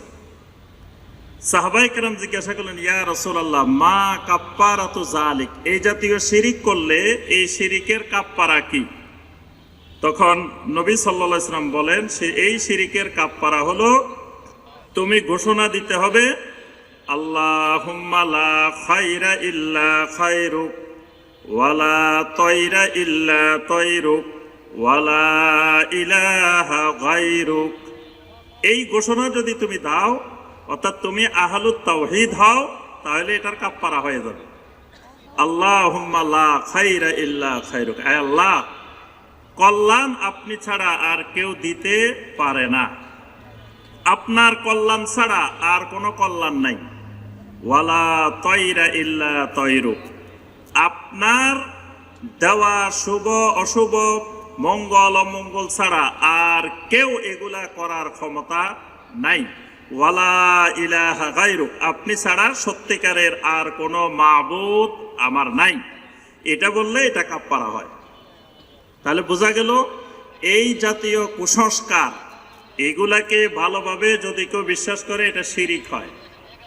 সাহাবায়ে কেরাম জিজ্ঞাসা করলেন, ইয়া রাসূলুল্লাহ মা কাফফারাতু যালিক, এই জাতীয় শিরিক করলে এই শিরিকের কাফফারা কি? তখন নবী সাল্লাল্লাহু আলাইহি ওয়াসাল্লাম বলেন, এই শিরিকের কাফফারা হলো তুমি ঘোষণা দিতে হবে, আল্লাহুম্মা লা খায়রা ইল্লা খায়রুক ওয়ালা তায়রা ইল্লা তায়রুক ওয়ালা ইলাহা গায়রুক। এই ঘোষণা যদি তুমি দাও, অর্থাৎ তুমি আহলুত তাওহীদ হও, তাহলে এটার কাফফারা হয়ে যাবে। আল্লাহুম্মা লা খায়রা ইল্লা খায়রুক, আয় আল্লাহ, কল্যাণ আপনি ছাড়া আর কেউ দিতে পারে না, আপনার কল্যাণ ছাড়া আর কোনো কল্যাণ নাই। ওয়ালা তায়রা ইল্লা তায়রুক, আপনার দেওয়া শুভ অশুভ মঙ্গল অমঙ্গল ছাড়া আর কেউ এগুলা করার ক্ষমতা নাই। ওয়ালা ইলাহা গায়রুক, আপনি ছাড়া সত্যিকারের আর কোনো মাবুদ আমার নাই। এটা বললে এটা কাফফারা হয়। তাহলে বোঝা গেল এই জাতীয় কুসংস্কার, এগুলাকে ভালোভাবে যদি কেউ বিশ্বাস করে এটা শিরিক হয়,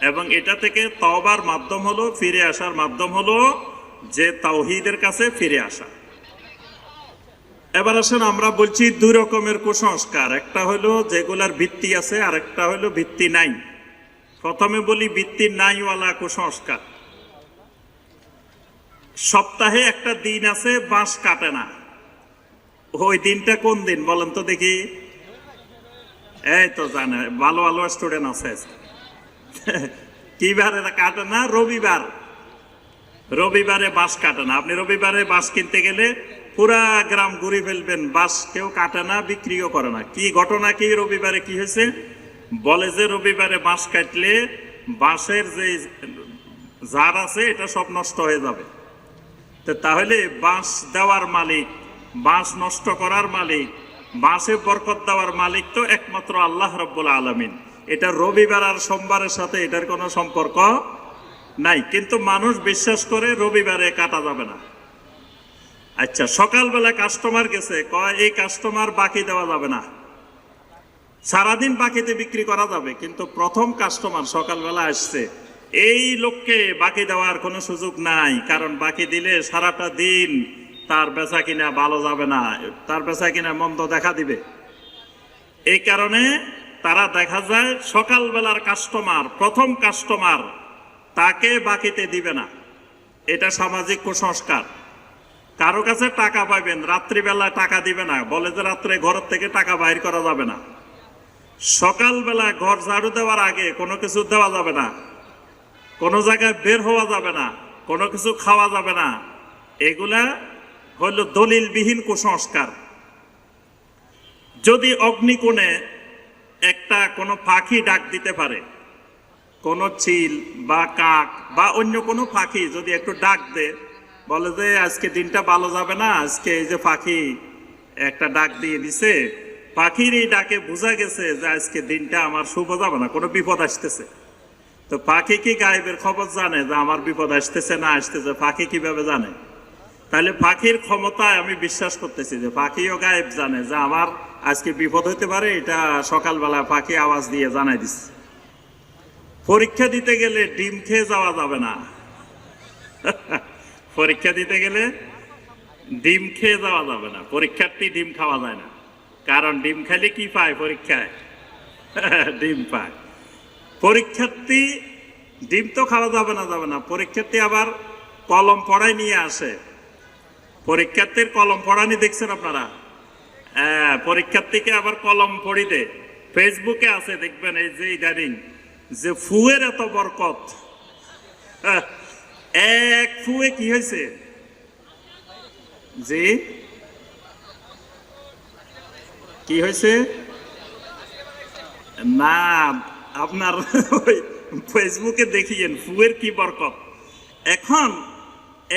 এবং এটা থেকে তওবার মাধ্যম হলো, ফিরে আসার মাধ্যম হলো যে তাওহীদের কাছে ফিরে আসা। এবার আসেন, আমরা বলছি 2 রকমের কুসংস্কার, একটা হলো যেগুলার ভিত্তি আছে, আর একটা হলো ভিত্তি নাই। প্রথমে বলি ভিত্তি নাইওয়ালা কুসংস্কার। সপ্তাহে একটা দিন আছে বাঁশ কাটে না, ওই দিনটা কোন দিন বলেন তো দেখি? এই তো জানে, ভালো ভালো স্টুডেন্ট আছে। কি বারে কাটে না? রবিবার। রবিবারে বাঁশ কাটে না। আপনি রবিবারে বাঁশ কিনতে গেলে পুরা গ্রাম ঘুরে ফেলবেন, বাঁশ কেউ কাটে না, বিক্রিও করে না। কি ঘটনা কি? রবিবারে কি হয়েছে? বলে যে রবিবারে বাঁশ কাটলে বাঁশের যে ঝাড় আছে এটা সব নষ্ট হয়ে যাবে। তাহলে বাঁশ দেওয়ার মালিক, বাঁশ নষ্ট করার মালিক, বাঁশে বরকত দেওয়ার মালিক তো একমাত্র আল্লাহ রাব্বুল আলামিন। এটা রবিবার আর সোমবারের সাথে এটার কোনো সম্পর্ক নাই, কিন্তু মানুষ বিশ্বাস করে রবিবারে কাটা যাবে না। আচ্ছা, সকালবেলা কাস্টমার গেছে, কয় এই কাস্টমার বাকি দেওয়া যাবে না, সারাদিন বাকিতে বিক্রি করা যাবে, কিন্তু প্রথম কাস্টমার সকালবেলা আসছে, এই লোককে বাকি দেওয়ার কোনো সুযোগ নাই, কারণ বাকি দিলে সারাটা দিন তার বেচা কিনা ভালো যাবে না, তার বেচা কিনা মন্দ দেখা দিবে। এই কারণে তারা দেখা যায় সকালবেলার কাস্টমার, প্রথম কাস্টমার, তাকে বাকিতে দিবে না। এটা সামাজিক কুসংস্কার। কারো কাছে টাকা পাইবেন, রাত্রিবেলা টাকা দিবে না, বলে যে রাত্রে ঘরের থেকে টাকা বাইর করা যাবে না। সকালবেলা ঘর ঝাড়ু দেওয়ার আগে কোনো কিছু দেওয়া যাবে না, কোনো জায়গায় বের হওয়া যাবে না, কোনো কিছু খাওয়া যাবে না। এগুলা হইল দলিলবিহীন কুসংস্কার। যদি অগ্নিকোণে একটা কোনো পাখি ডাক দিতে পারে, কোনো চিল বা কাক বা অন্য কোনো পাখি যদি একটু ডাক দে, বলে যে আজকে দিনটা ভালো যাবে না, আজকে এই যে পাখি একটা ডাক দিয়ে দিছে, পাখির এই ডাকে বোঝা গেছে যে আজকে দিনটা আমার শুভ যাবে না, কোনো বিপদ আসতেছে। তো পাখি কি গায়েবের খবর জানে যে আমার বিপদ আসতেছে না আসতেছে? পাখি কিভাবে জানে? তাহলে পাখির ক্ষমতায় আমি বিশ্বাস করতেছি যে পাখিও গায়েব জানে যে আমার আজকে বিপদ হতে পারে, এটা সকালবেলা পাখি আওয়াজ দিয়ে জানাই দিচ্ছে। পরীক্ষা দিতে গেলে ডিম খেয়ে যাওয়া যাবে না। পরীক্ষা দিতে গেলে ডিম খেয়ে যাওয়া যাবে না, পরীক্ষার্থী ডিম খাওয়া যায় না, কারণ ডিম খাইলে কি পায় পরীক্ষায়? ডিম পায়। পরীক্ষার্থী ডিম তো খাওয়া যাবে না, পরীক্ষার্থী আবার কলম পড়াই নিয়ে আসে। পরীক্ষার্থীর কলম পড়ানি দেখছেন আপনারা? পরীক্ষার্থীকে আবার কলম পড়ি দে। ফেসবুকে আছে দেখবেন, এই যে ইদানিং যে ফুয়ের এত বরকত, এক ফুয়ে কি হয়েছে জি, কি হয়েছে না, আপনার ওই ফেসবুকে দেখিয়েন ফুয়ের কি বরকত। এখন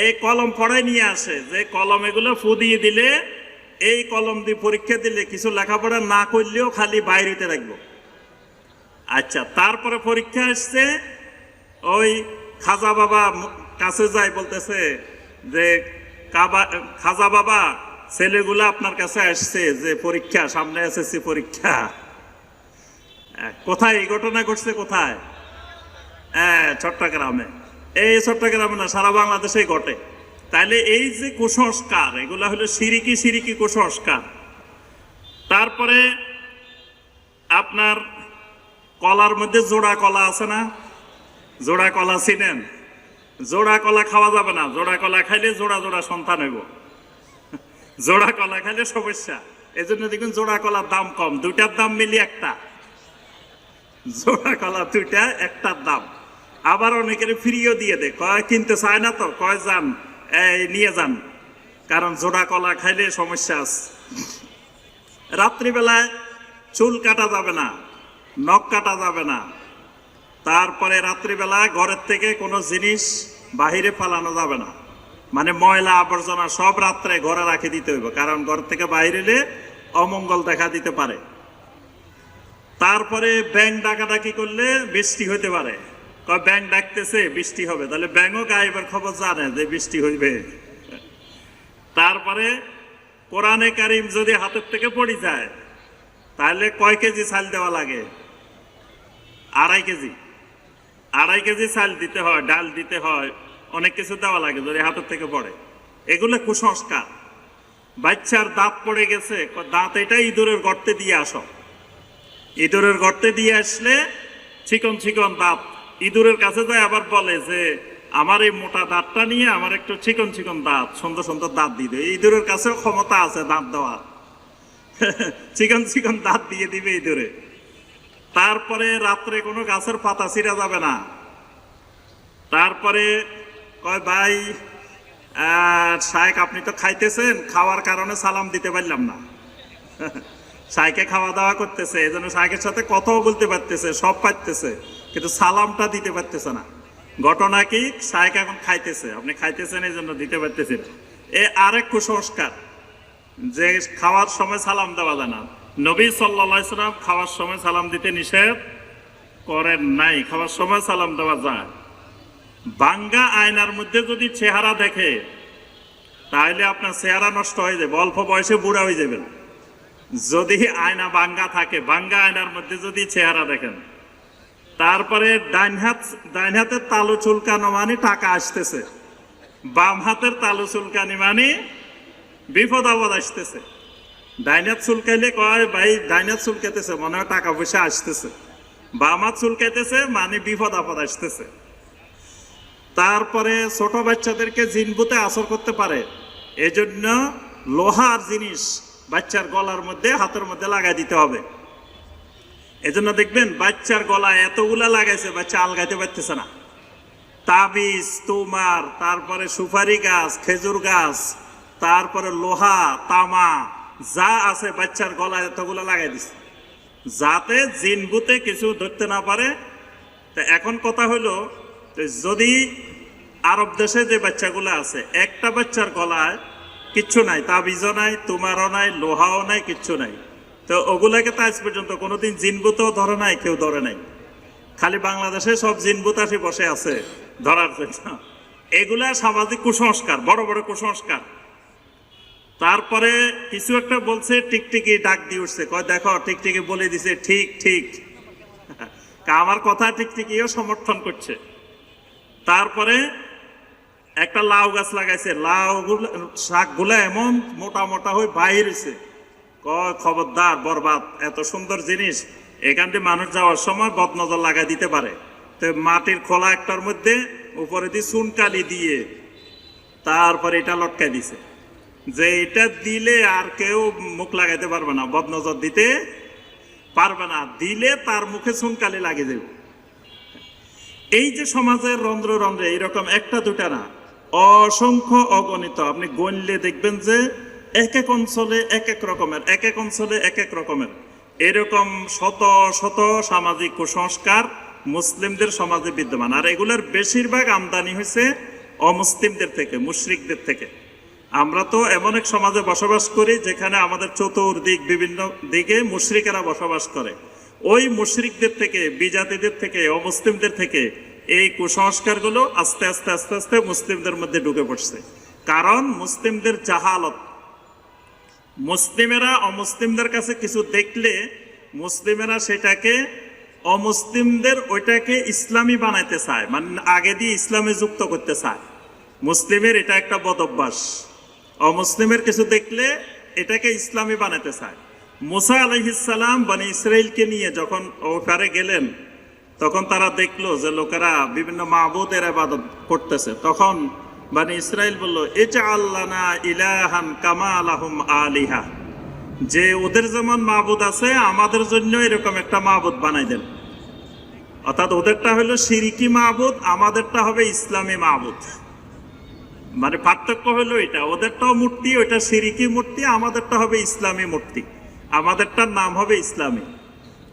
এই কলম পড়ায় নিয়ে আসে যে কলম এগুলো ফু দিয়ে দিলে, এই কলম দিয়ে পরীক্ষা দিলে কিছু লেখাপড়া না করলেও খালি বাইরেতে রাখবো। আচ্ছা, তারপরে পরীক্ষা আসছে, ওই খাজা বাবা কাছে যায়, বলতেছে যে খাজা বাবা ছেলেগুলো আপনার কাছে আসছে যে পরীক্ষা সামনে, এসএসসি পরীক্ষা। কোথায় এই ঘটনা ঘটছে? কোথায়? চট্টগ্রামে। এই চট্টগ্রামে না, সারা বাংলাদেশেই ঘটে। তাইলে এই যে কুসংস্কার, এগুলা হলো সিরিকি কুসংস্কার। তারপরে আপনার কলার মধ্যে জোড়া কলা আছে না? জোড়া কলা চিনেন? জোড়া কলা খাওয়া যাবে না, জোড়া কলা খাইলে জোড়া জোড়া সন্তান হইব। জোড়া কলা খাইলে সমস্যা। এই জন্য দেখুন জোড়া কলার দাম কম, দুইটার দাম মিলিয়ে একটা। জোড়া কলা দুইটা, একটার দাম। আবার অনেকের ফ্রিও দিয়ে দেয়, কয় কিনতে চায় না তো, কয় যান এই নিয়ে যান, কারণ জোড়া কলা খাইলে সমস্যা আছে। রাত্রিবেলায় চুল কাটা যাবে না, নখ কাটা যাবে না। তারপরে রাত্রিবেলা ঘরের থেকে কোনো জিনিস বাহিরে ফালানো যাবে না, মানে ময়লা আবর্জনা সব রাত্রে ঘরে রাখে দিতে হইব, কারণ ঘর থেকে বাইরে এলে অমঙ্গল দেখা দিতে পারে। তারপরে ব্যাঙ ডাকাডাকি করলে বৃষ্টি হইতে পারে, কয় ব্যাঙ ডাকতেছে বৃষ্টি হবে, তাহলে ব্যাঙও গায়েবের খবর জানে যে বৃষ্টি হইবে। তারপরে কোরআনে কারিম যদি হাতের থেকে পড়ে যায়, তাহলে কয় কেজি চাল দেওয়া লাগে? 2.5 কেজি। 2.5 কেজি চাল দিতে হয়, ডাল দিতে হয়, অনেক কিছু দেওয়া লাগে যদি হাতের থেকে পড়ে। এগুলো কুসংস্কার। বাচ্চার দাঁত পড়ে গেছে, দাঁত এটা ইঁদুরের গর্তে দিয়ে আসো। ইঁদুরের গর্তে দিয়ে আসলে চিকন চিকন দাঁত, ইঁদুরের কাছে যায় আবার বলে যে আমার এই মোটা দাঁতটা নিয়ে আমার একটু চিকন চিকন দাঁত, সুন্দর সুন্দর দাঁত দিয়ে দেবে। ইঁদুরের কাছেও ক্ষমতা আছে দাঁত দেওয়ার, চিকন চিকন দাঁত দিয়ে দিবে ইঁদুরে। তারপরে রাত্রে কোনো গাছের পাতা ছিঁড়া যাবে না। তারপরে কয় ভাই শায়েখ আপনি তো খাইতেছেন, খাওয়ার কারণে সালাম দিতে পারলাম না। শায়েখে খাওয়া দাওয়া করতেছে, এই জন্য শায়েখের সাথে কথাও বলতে পারতেছে, সব পারতেছে, কিন্তু সালামটা দিতে পারতেছে না। ঘটনা কি? শায়েখ এখন খাইতেছে, আপনি খাইতেছেন এই জন্য দিতে পারতেছেন। এ আরেক কুসংস্কার যে খাওয়ার সময় সালাম দেওয়া যায় না। নবী সাল্লাল্লাহু আলাইহি সাল্লাম খাওয়ার সময় সালাম দিতে নিষেধ করেন নাই, খাওয়ার সময় সালাম দেওয়া যায়। বাঙ্গা আয়নার মধ্যে যদি চেহারা দেখে, তাহলে আপনার চেহারা নষ্ট হয়ে যাবে, অল্প বয়সে বুড়া হয়ে যাবেন। যদি আয়না বাঙ্গা থাকে, বাঙ্গা আয়নার মধ্যে যদি চেহারা দেখেন। তারপরে ডাইন হাতের তালু চুলকানো মানে টাকা আসতেছে, বাম হাতের তালু চুলকানি মানে বিপদ আপদ আসতেছে। ডাইন হাত চুলকাইলে কয় ভাই ডাইন হাত চুলকাইতেছে, মনে হয় টাকা পয়সা আসতেছে। বাম হাত চুলকাইতেছে মানে বিপদ আপদ আসতেছে। তারপরে ছোট বাচ্চাদেরকে জিনভূতে আসর করতে পারে, এজন্য লোহার জিনিস বাচ্চার গলার মধ্যে হাতের মধ্যে লাগাই দিতে হবে। এজন্য দেখবেন বাচ্চার গলায় এতগুলা লাগাইছে, বাচ্চা আলগাইতে পারতেছে না। তাবিজ, তুমার, তারপরে সুপারি গাছ, খেজুর গাছ, তারপরে লোহা, তামা যা আছে বাচ্চার গলায় এতগুলা লাগাই দিছে, যাতে জিনভূতে কিছু ধরতে না পারে। তা এখন কথা হলো, যদি আরব দেশে যে বাচ্চাগুলো আছে, একটা বাচ্চার গলায় কিচ্ছু নাই, তাবিজও নাই, তুমারও নাই, লোহাও নাই, কিচ্ছু নাই, তো ওগুলাকে তো আজ পর্যন্ত কোনোদিন জিনভূতও ধরে নাই, কেউ ধরে নাই। খালি বাংলাদেশে সব জিনভূত আসি বসে আছে ধরার জন্য। এগুলা সামাজিক কুসংস্কার, বড় বড় কুসংস্কার। তারপরে কিছু একটা বলছে, টিকটিকি ডাক দিয়ে উঠছে, কয় দেখো টিকটিকি বলে দিছে ঠিক ঠিক, আমার কথা টিকটিকিও সমর্থন করছে। তারপরে একটা লাউ গাছ লাগাইছে, লাউ শাকগুলা এমন মোটা মোটা হয়ে বাইর হয়েছে, কয় খবরদার বরবাদ, এত সুন্দর জিনিস এখান থেকে মানুষ যাওয়ার সময় বদনজর লাগাই দিতে পারে। তো মাটির খোলা একটার মধ্যে উপরে দিয়ে চুনকালি দিয়ে তারপরে এটা লটকাই দিছে, যে এটা দিলে আর কেউ মুখ লাগাইতে পারবে না, বদনজর দিতে পারবে না, দিলে তার মুখে চুনকালি লাগে যাবে। এই যে সমাজের রন্ধ্র রন্ধ্রে এরকম একটা দুটা না, অসংখ্য অগণিত, আপনি গণলে দেখবেন যে এক এক অঞ্চলে এক এক রকমের, এক এক অঞ্চলে এক এক রকমের এরকম শত শত সামাজিক কুসংস্কার মুসলিমদের সমাজে বিদ্যমান। আর এগুলোর বেশিরভাগ আমদানি হয়েছে অমুসলিমদের থেকে, মুশরিকদের থেকে। আমরা তো এমন এক সমাজে বসবাস করি যেখানে আমাদের চতুর্দিক বিভিন্ন দিকে মুশরিকেরা বসবাস করে। ওই মুশরিকদের থেকে, বিজাতিদের থেকে, অমুসলিমদের থেকে এই কুসংস্কারগুলো আস্তে আস্তে আস্তে আস্তে মুসলিমদের মধ্যে ঢুকে পড়ছে। কারণ মুসলিমদের জাহালত, মুসলিমেরা অমুসলিমদের কাছে কিছু দেখলে মুসলিমেরা সেটাকে, অমুসলিমদের ওইটাকে ইসলামী বানাইতে চায়, মানে আগে দিয়ে ইসলামে যুক্ত করতে চায়। মুসলিমের এটা একটা বদ অভ্যাস, অমুসলিমের কিছু দেখলে এটাকে ইসলামী বানাতে চায়। মুসা আলাইহিস সালাম বনি ইসরাইলকে নিয়ে যখন ওপারে গেলেন, তখন তারা দেখলো যে লোকেরা বিভিন্ন মাবুদের ইবাদত করতেছে। তখন বনি ইসরাইল বলল, ইজআল লানা ইলাহান কামা লাহুম আলিহা, যে ওদের যেমন মাবুদ আছে আমাদের জন্য এরকম একটা মাবুদ বানাই দেন। অর্থাৎ ওদেরটা হলো শিরকি মাবুদ, আমাদেরটা হবে ইসলামী মাবুদ। মানে পার্থক্য হলো এটা, ওদেরটাও মূর্তি, ওইটা শিরকি মূর্তি, আমাদেরটা হবে ইসলামী মূর্তি, আমাদেরটার নাম হবে ইসলামী।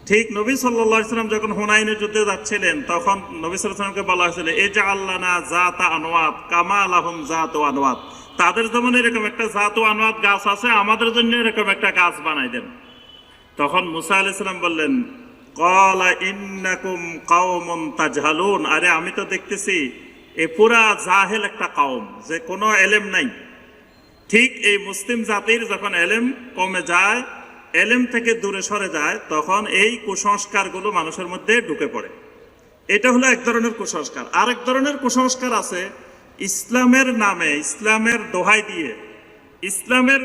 ঠিক নবী সাল্লাল্লাহু আলাইহি ওয়াসাল্লাম যখন হুনাইনের যুদ্ধে যাচ্ছিলেন, তখন নবী সাল্লাল্লাহু আলাইহি ওয়াসাল্লামকে বলা হয়েছিল, ইজআল লানা যাতা আনওয়াত কামা লাহুম যাতু আনওয়াত, তাদের যেমন এরকম একটা যাতু আনওয়াত গাছ আছে, আমাদের জন্য এরকম একটা গাছ বানাই দেন। তখন মুসা আলাইহিস সালাম বললেন, ক্বালা ইন্নাকুম কওমুন তাজহালুন, আরে আমি তো দেখতেছি এ পুরা জাহেল একটা কওম, যে কোনো এলেম নাই। ঠিক এই মুসলিম জাতির যখন এলেম কমে যায়, এলেম থেকে দূরে সরে যায়, তখন এই কুসংস্কারগুলো মানুষের মধ্যে ঢুকে পড়ে। এটা হলো এক ধরনের কুসংস্কার। আরেক ধরনের কুসংস্কার আছে ইসলামের নামে, ইসলামের দোহাই দিয়ে, ইসলামের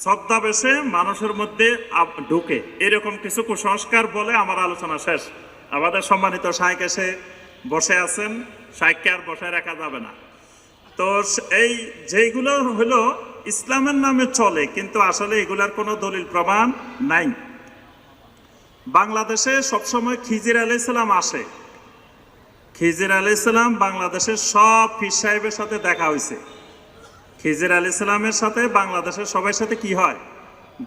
ছদ্মাবেশে মানুষের মধ্যে ঢুকে, এরকম কিছু কুসংস্কার বলে আমার আলোচনা শেষ। আমাদের সম্মানিত শাইখ এসে বসে আছেন, শাইখকে আর বসায় রাখা যাবে না। তো এই যেগুলো হলো ইসলামের নামে চলে, কিন্তু আসলে এগুলার কোনো দলিল প্রমাণ নাই। বাংলাদেশে সবসময় খিজির আলাইহিস সালাম আসে, খিজির আলাইহিস সালাম বাংলাদেশের সব পীর সাহেবের সাথে দেখা হয়েছে। খিজির আলাইহিস সালামের সাথে বাংলাদেশের সবার সাথে কি হয়,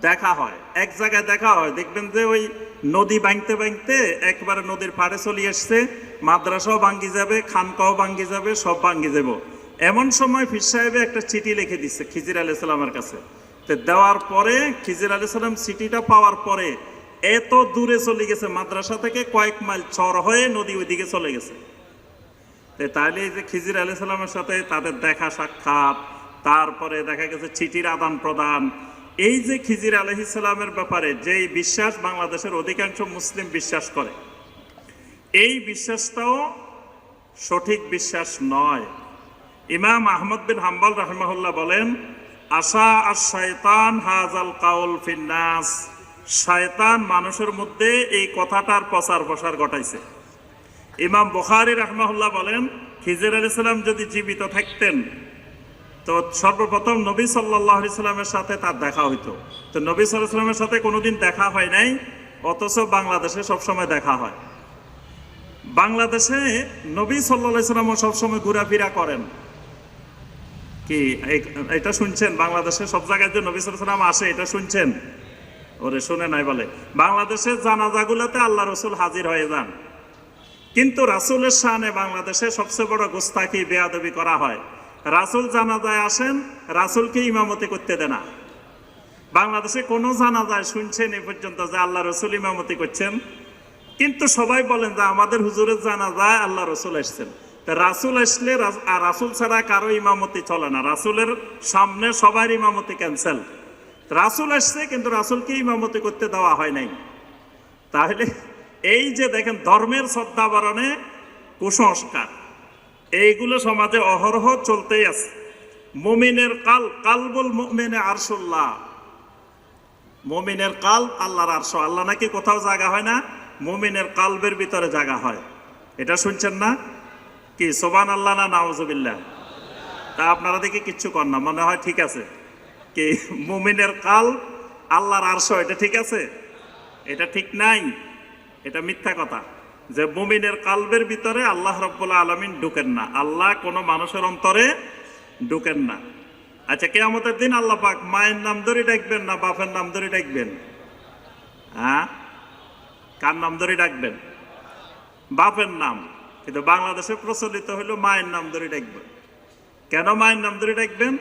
দেখা হয়। এক জায়গায় দেখা হয়, দেখবেন যে ওই নদী ভাঙতে ভাঙতে একবারে নদীর পাড়ে চলে এসছে, মাদ্রাসাও ভাঙ্গি যাবে, খানকাও ভাঙ্গি যাবে, সব ভাঙ্গি যাবে। এমন সময় পীর সাহেবে একটা চিঠি লিখে দিচ্ছে খিজির আলাইহিস সালামের কাছে। তো দেওয়ার পরে খিজির আলাইহিস সালাম চিঠিটা পাওয়ার পরে এত দূরে চলে গেছে, মাদ্রাসা থেকে কয়েক মাইল চর হয়ে নদী ওইদিকে চলে গেছে। তাহলে এই যে খিজির আলাইহিস সালামের সাথে তাদের দেখা সাক্ষাৎ, তারপরে দেখা গেছে চিঠির আদান প্রদান, এই যে খিজির আলাইহিস সালামের ব্যাপারে যেই বিশ্বাস বাংলাদেশের অধিকাংশ মুসলিম বিশ্বাস করে, এই বিশ্বাসটাও সঠিক বিশ্বাস নয়। ইমাম আহমদ বিন হাম্বল রাহিমাহুল্লাহ বলেন, আশা আর শয়তান হাজাল কাউল ফিন্নাস, শয়তান মানুষের মধ্যে এই কথাটার প্রচার প্রসার ঘটাইছে। ইমাম বুখারী রাহিমাহুল্লাহ বলেন, খিজির আলাইহিস সালাম যদি জীবিত থাকতেন তো সর্বপ্রথম নবী সাল্লাল্লাহু আলাইহি সাল্লামের সাথে তার দেখা হইতো। তো নবী সাল্লাল্লাহু আলাইহি সাল্লামের সাথে কোনোদিন দেখা হয় নাই, অথচ বাংলাদেশে সবসময় দেখা হয়। বাংলাদেশে নবী সাল্লাল্লাহু আলাইহি সাল্লাম সবসময় ঘোরাফেরা করেন। কি এটা শুনছেন? বাংলাদেশে সব জায়গায় যে নবী সাল্লাল্লাহু আলাইহি সাল্লাম আসে, এটা শুনছেন? ওরে শুনে নাই বলে। বাংলাদেশের জানাজাগুলোতে আল্লাহ রসুল হাজির হয়ে যান, কিন্তু রাসূলের শানে বাংলাদেশে সবচেয়ে বড় গোস্তাকি, বেয়াদবি করা হয়। রাসূল জানাজায় আসেন, রাসূলকে ইমামতি করতে দেয় না। বাংলাদেশে কোনো জানাজায় শুনছেন এ পর্যন্ত যে আল্লাহ রসুল ইমামতি করছেন? কিন্তু সবাই বলেন যে আমাদের হুজুরের জানাজায় আল্লাহ রসুল আসছেন। রাসূল আসলে আর রাসূল ছাড়া কারো ইমামতি চলে না, রাসূলের সামনে সবার ইমামতি ক্যান্সেল। রাসূল আসছে কিন্তু রাসূলকে ইমামতি করতে দেওয়া হয় নাই। তাহলে এই যে দেখেন ধর্মের শ্রদ্ধাবরণে কুসংস্কার, এইগুলো সমাজে অহরহ চলতেই আছে। মুমিনের কালবুল মুমিনে আরশুল্লাহ, মুমিনের কাল্ব আল্লাহর আরশ। আল্লাহ নাকি কোথাও জায়গা হয় না, মুমিনের কাল্বের ভিতরে জায়গা হয়। এটা শুনছেন না কি? সুবহানাল্লাহ না নাউজুবিল্লাহ? তা আপনারা দেখি কিচ্ছু কর না, মনে হয় ঠিক আছে। কি মুমিনের কাল্ব আল্লাহর আরশ, এটা ঠিক আছে? এটা ঠিক নাই, এটা মিথ্যা কথা। যে মুমিনের কাল্বের ভিতরে আল্লাহ রাব্বুল আলামিন ঢুকেন না, আল্লাহ কোনো মানুষের অন্তরে ঢুকেন না। আচ্ছা, কিয়ামতের দিন আল্লাহ পাক মায়ের নাম ধরে ডাকবেন না বাপের নাম ধরে ডাকবেন? হ্যাঁ, কার নাম ধরে ডাকবেন? বাপের নাম। কিন্তু বাংলাদেশে প্রচলিত হলো মায়ের নাম ধরে ডাকবেন। কেন মায়ের নাম ধরে ডাকবেন?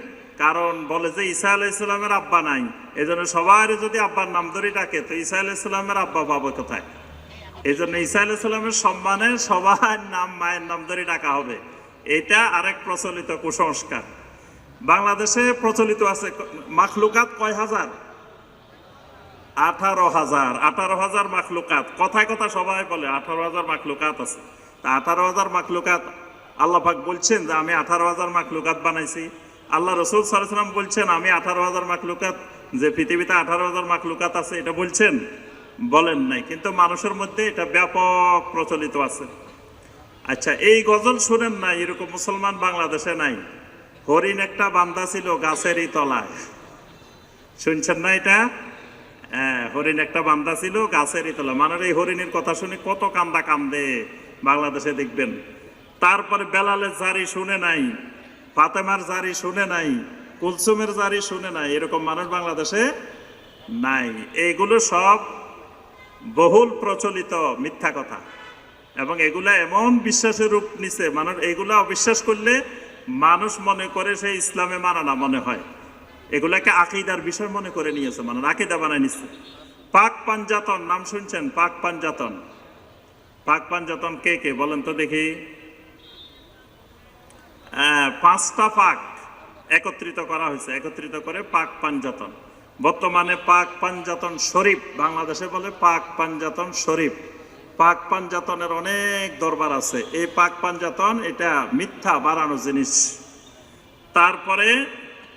কারণ বলে যে ঈসা আলাইহিস সালামের আব্বা নাই, এজন্য সবার যদি আব্বার নাম ধরে ডাকে তো ঈসা আলাইহিস সালামের আব্বা পাবো কোথায়? এই জন্য ঈসা আলাইহিস সালামের সম্মানে সবার নাম মায়ের নাম ধরে ডাকা হবে। এটা আরেক প্রচলিত কুসংস্কার বাংলাদেশে প্রচলিত আছে। মাখলুকাত কয় হাজার? 18,000। 18,000 মাখলুকাত। কথায় কথা সবাই বলে 18,000 মাখলুকাত আছে। তা 18,000 মাখলুকাত আল্লাহ পাক বলছেন যে আমি 18,000 মাখলুকাত বানাইছি। আল্লাহ রসুল সাল্লাল্লাহু আলাইহি ওয়াসাল্লাম বলছেন আমি 18,000 মাখলুকাত, যে পৃথিবীতে 18,000 মাখলুকাত আছে এটা বলছেন? বলেন নাই। কিন্তু মানুষের মধ্যে এটা ব্যাপক প্রচলিত আছে। আচ্ছা, এই গজল শুনেন না এরকম মুসলমান বাংলাদেশে নাই। হরিণ একটা বান্ধা ছিল গাছেরই তলায়, শুনছেন না এটা? হ্যাঁ, হরিণ একটা বান্ধা ছিল গাছেরই তলায়। মানে এই হরিণের কথা শুনে কত কান্দা কান্দে বাংলাদেশে দেখবেন। তারপরে বেলালের জারি শুনে নাই, ফাতেমার জারি শুনে নাই, কুলসুমের জারি শুনে নাই, এরকম মানুষ বাংলাদেশে নাই। এইগুলো সব বহুল প্রচলিত মিথ্যা কথা, এবং এগুলা এমন বিশ্বাসের রূপ নিছে, মানুষ এগুলা অবিশ্বাস করলে মানুষ মনে করে সে ইসলামে মানা না মনে হয়। এগুলাকে আকীদার বিষয় মনে করে নিয়েছে, মানুষ আকীদা বানায় নিচ্ছে। পাক পাঞ্জাতন নাম শুনছেন? পাক পাঞ্জাতন। পাক পাঞ্জাতন কে কে বলেন তো দেখি? 5টা পাক একত্রিত করা হয়েছে, একত্রিত করে পাক পাঞ্জাতন। বর্তমানে পাক পাঞ্জাতন শরীফ, বাংলাদেশে বলে পাক পাঞ্জাতন শরীফ। পাক পাঞ্জাতনের অনেক দরবার আছে। এই পাক পাঞ্জাতন এটা মিথ্যা বানানো জিনিস। তারপরে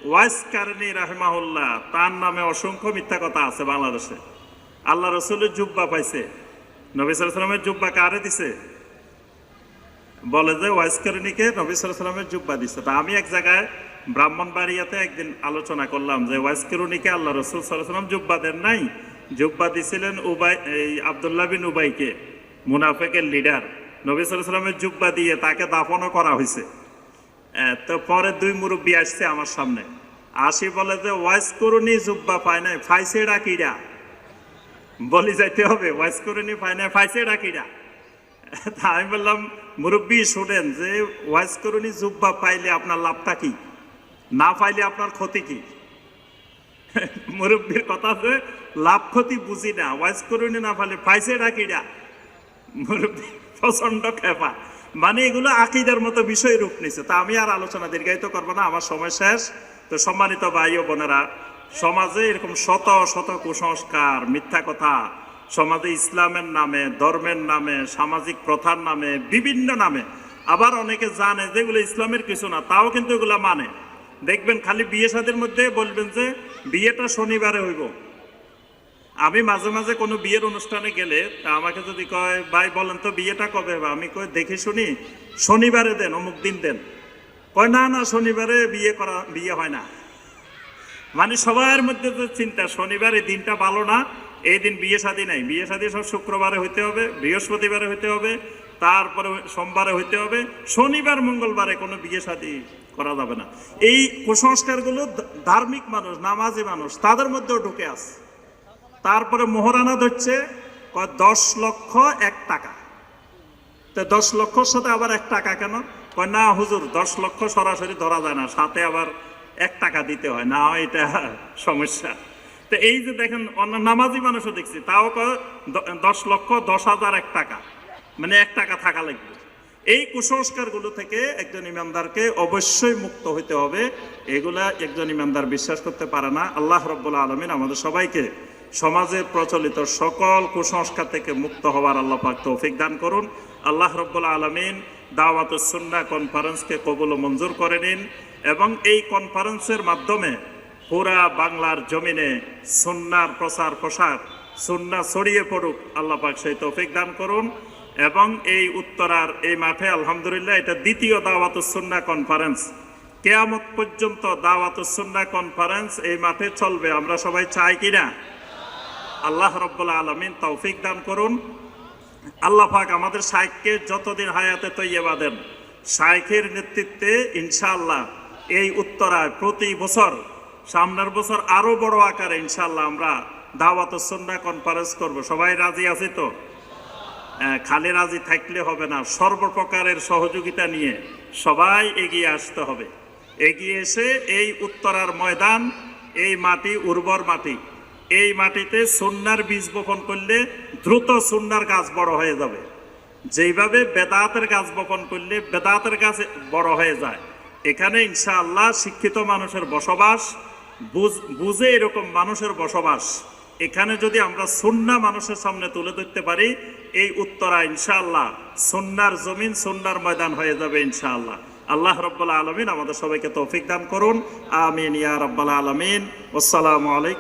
ওয়াইস কারনী রাহিমাহুল্লাহ, তার নামে অসংখ্য মিথ্যা কথা আছে বাংলাদেশে। আল্লাহ রসুলের জুব্বা পাইছে, নবী সাল্লাল্লাহু আলাইহি ওয়াসাল্লামের জুব্বা কারে দিছে? বলে যে ওয়াইস কারণীকে নবী সাল্লাল্লাহু আলাইহি ওয়াসাল্লামের জুব্বা দিছে। তা আমি এক জায়গায় ব্রাহ্মণবাড়িয়াতে একদিন আলোচনা করলাম যে ওয়াইস কারণীকে আল্লাহ রসুল সাল্লাল্লাহু আলাইহি ওয়াসাল্লাম জুব্বা দেন নাই, জুব্বা দিছিলেন আব্দুল্লাহ বিন উবাইকে, মুনাফিকের লিডার। নবী সাল্লাল্লাহু আলাইহি ওয়াসাল্লামের জুব্বা দিয়ে তাকে দাফনও করা হয়েছে। তো পরে 2 মুরব্বী আসছে আমার সামনে, আসি বলে যে ওয়াইস করুনি জুব্বা পায় নাই, ফাইসে ডাকিরা। বলি যাইতে হবে, ওয়াইস করুনি পায় নাই, ফাইসে ডাকিরা। তা আমি বললাম মুরব্বী শুনেন, যে ওয়াইস করুনি জুব্বা পাইলে আপনার লাভটা কি, না পাইলে আপনার ক্ষতি কি? মুরব্বীর কথা যে লাভ ক্ষতি বুঝি না, ওয়াইস করুনি না পাইলে ফাইসে ডাকিরা। মুরব্বী প্রচন্ড খেপা। মানে এগুলো আকীদার মতো বিষয় রূপ নিছে। তা আমি আর আলোচনা দীর্ঘায়িত করবো না, আমার সময় শেষ। তো সম্মানিত ভাই ও বোনেরা, সমাজে এরকম শত শত কুসংস্কার, মিথ্যা কথা সমাজে ইসলামের নামে, ধর্মের নামে, সামাজিক প্রথার নামে, বিভিন্ন নামে। আবার অনেকে জানে যেগুলো ইসলামের কিছু না, তাও কিন্তু এগুলা মানে। দেখবেন খালি বিয়ে শাদীর মধ্যে বলবেন যে বিয়েটা শনিবারে হইব। আমি মাঝে মাঝে কোনো বিয়ের অনুষ্ঠানে গেলে আমাকে যদি কয় ভাই বলেন তো বিয়েটা কবে হবে, আমি কই দেখি শুনি শনিবারে দেন, অমুক দিন দেন। কয় না না, শনিবারে বিয়ে হয় না। মানে সবার মধ্যে তো চিন্তা শনিবারে দিনটা ভালো না, এই দিন বিয়ে শাদী নাই। বিয়ে শাদী সব শুক্রবারে হইতে হবে, বৃহস্পতিবারে হইতে হবে, তারপরে সোমবারে হইতে হবে, শনিবার মঙ্গলবারে কোনো বিয়ে শাদী করা যাবে না। এই কুসংস্কারগুলো ধার্মিক মানুষ, নামাজি মানুষ তাদের মধ্যেও ঢুকে আছে। তারপরে মোহরানা ধরছে 10 লক্ষ 1 টাকা। তো 10 লক্ষর সাথে আবার 1 টাকা কেন? কয় না হুজুর 10 লক্ষ সরাসরি ধরা যায় না, সাথে আবার 1 টাকা দিতে হয় না, এটা সমস্যা। তো এই যে দেখেন অন্য নামাজি মানুষও দেখছি, তাও 10 লক্ষ 10,000 1 টাকা, মানে 1 টাকা থাকা লাগবে। এই কুসংস্কারগুলো থেকে একজন ইমানদারকে অবশ্যই মুক্ত হইতে হবে। এগুলা একজন ইমানদার বিশ্বাস করতে পারে না। আল্লাহ রাব্বুল আলামিন আমাদের সবাইকে সমাজে প্রচলিত সকল কুসংস্কার থেকে মুক্ত হওয়ার আল্লাহ পাক তৌফিক দান করুন। আল্লাহ রাব্বুল আলামিন দাওয়াতুস সুন্নাহ কনফারেন্সকে কবুল ও মঞ্জুর করে নিন, এবং এই কনফারেন্সের মাধ্যমে পুরা বাংলার জমিনে সুন্নার প্রচার প্রসার, সুন্নাহ ছড়িয়ে পড়ুক, আল্লাহ পাক সেই তৌফিক দান করুন। এবং এই উত্তরার এই মাঠে আলহামদুলিল্লাহ এটা দ্বিতীয় দাওয়াতুস সুন্নাহ কনফারেন্স। কিয়ামত পর্যন্ত দাওয়াতুস সুন্নাহ কনফারেন্স এই মাঠে চলবে, আমরা সবাই চাই কিনা? আল্লাহ রাব্বুল আলামিন তৌফিক দান করুন। আল্লাহ পাক আমাদের শাইখকে যতদিন হায়াতে তৈয়বা দেন, শাইখের নেতৃত্বে ইনশাআল্লাহ এই উত্তরায় প্রতি বছর, সামনের বছর আরো বড় আকারে ইনশাআল্লাহ আমরা দাওয়াতুস সুন্নাহ কনফারেন্স করব। সবাই রাজি আছি তো? খালি রাজি থাকলে হবে না, সর্বপ্রকারের সহযোগিতা নিয়ে সবাই এগিয়ে আসতে হবে। এগিয়ে এসে এই উত্তরার ময়দান, এই মাটি উর্বর মাটি, এই মাটিতে সুন্নাহর বীজ বপন করলে দ্রুত সুন্নাহর গাছ বড় হয়ে যাবে। যেইভাবে বেদাতের গাছ বপন করলে বেদাতের গাছ বড় হয়ে যায়, এখানে ইনশাআল্লাহ শিক্ষিত মানুষের বসবাস, বুঝে এরকম মানুষের বসবাস, এখানে যদি আমরা সুন্নাহ মানুষের সামনে তুলে ধরতে পারি, এই উত্তরা ইনশাআল্লাহ সুন্নাহর জমিন, সুন্নাহর ময়দান হয়ে যাবে ইনশাআল্লাহ। আল্লাহ রাব্বুল আলামিন আমাদের সবাইকে তৌফিক দান করুন। আমিন ইয়া রাব্বাল আলামিন। আসসালামু আলাইকুম।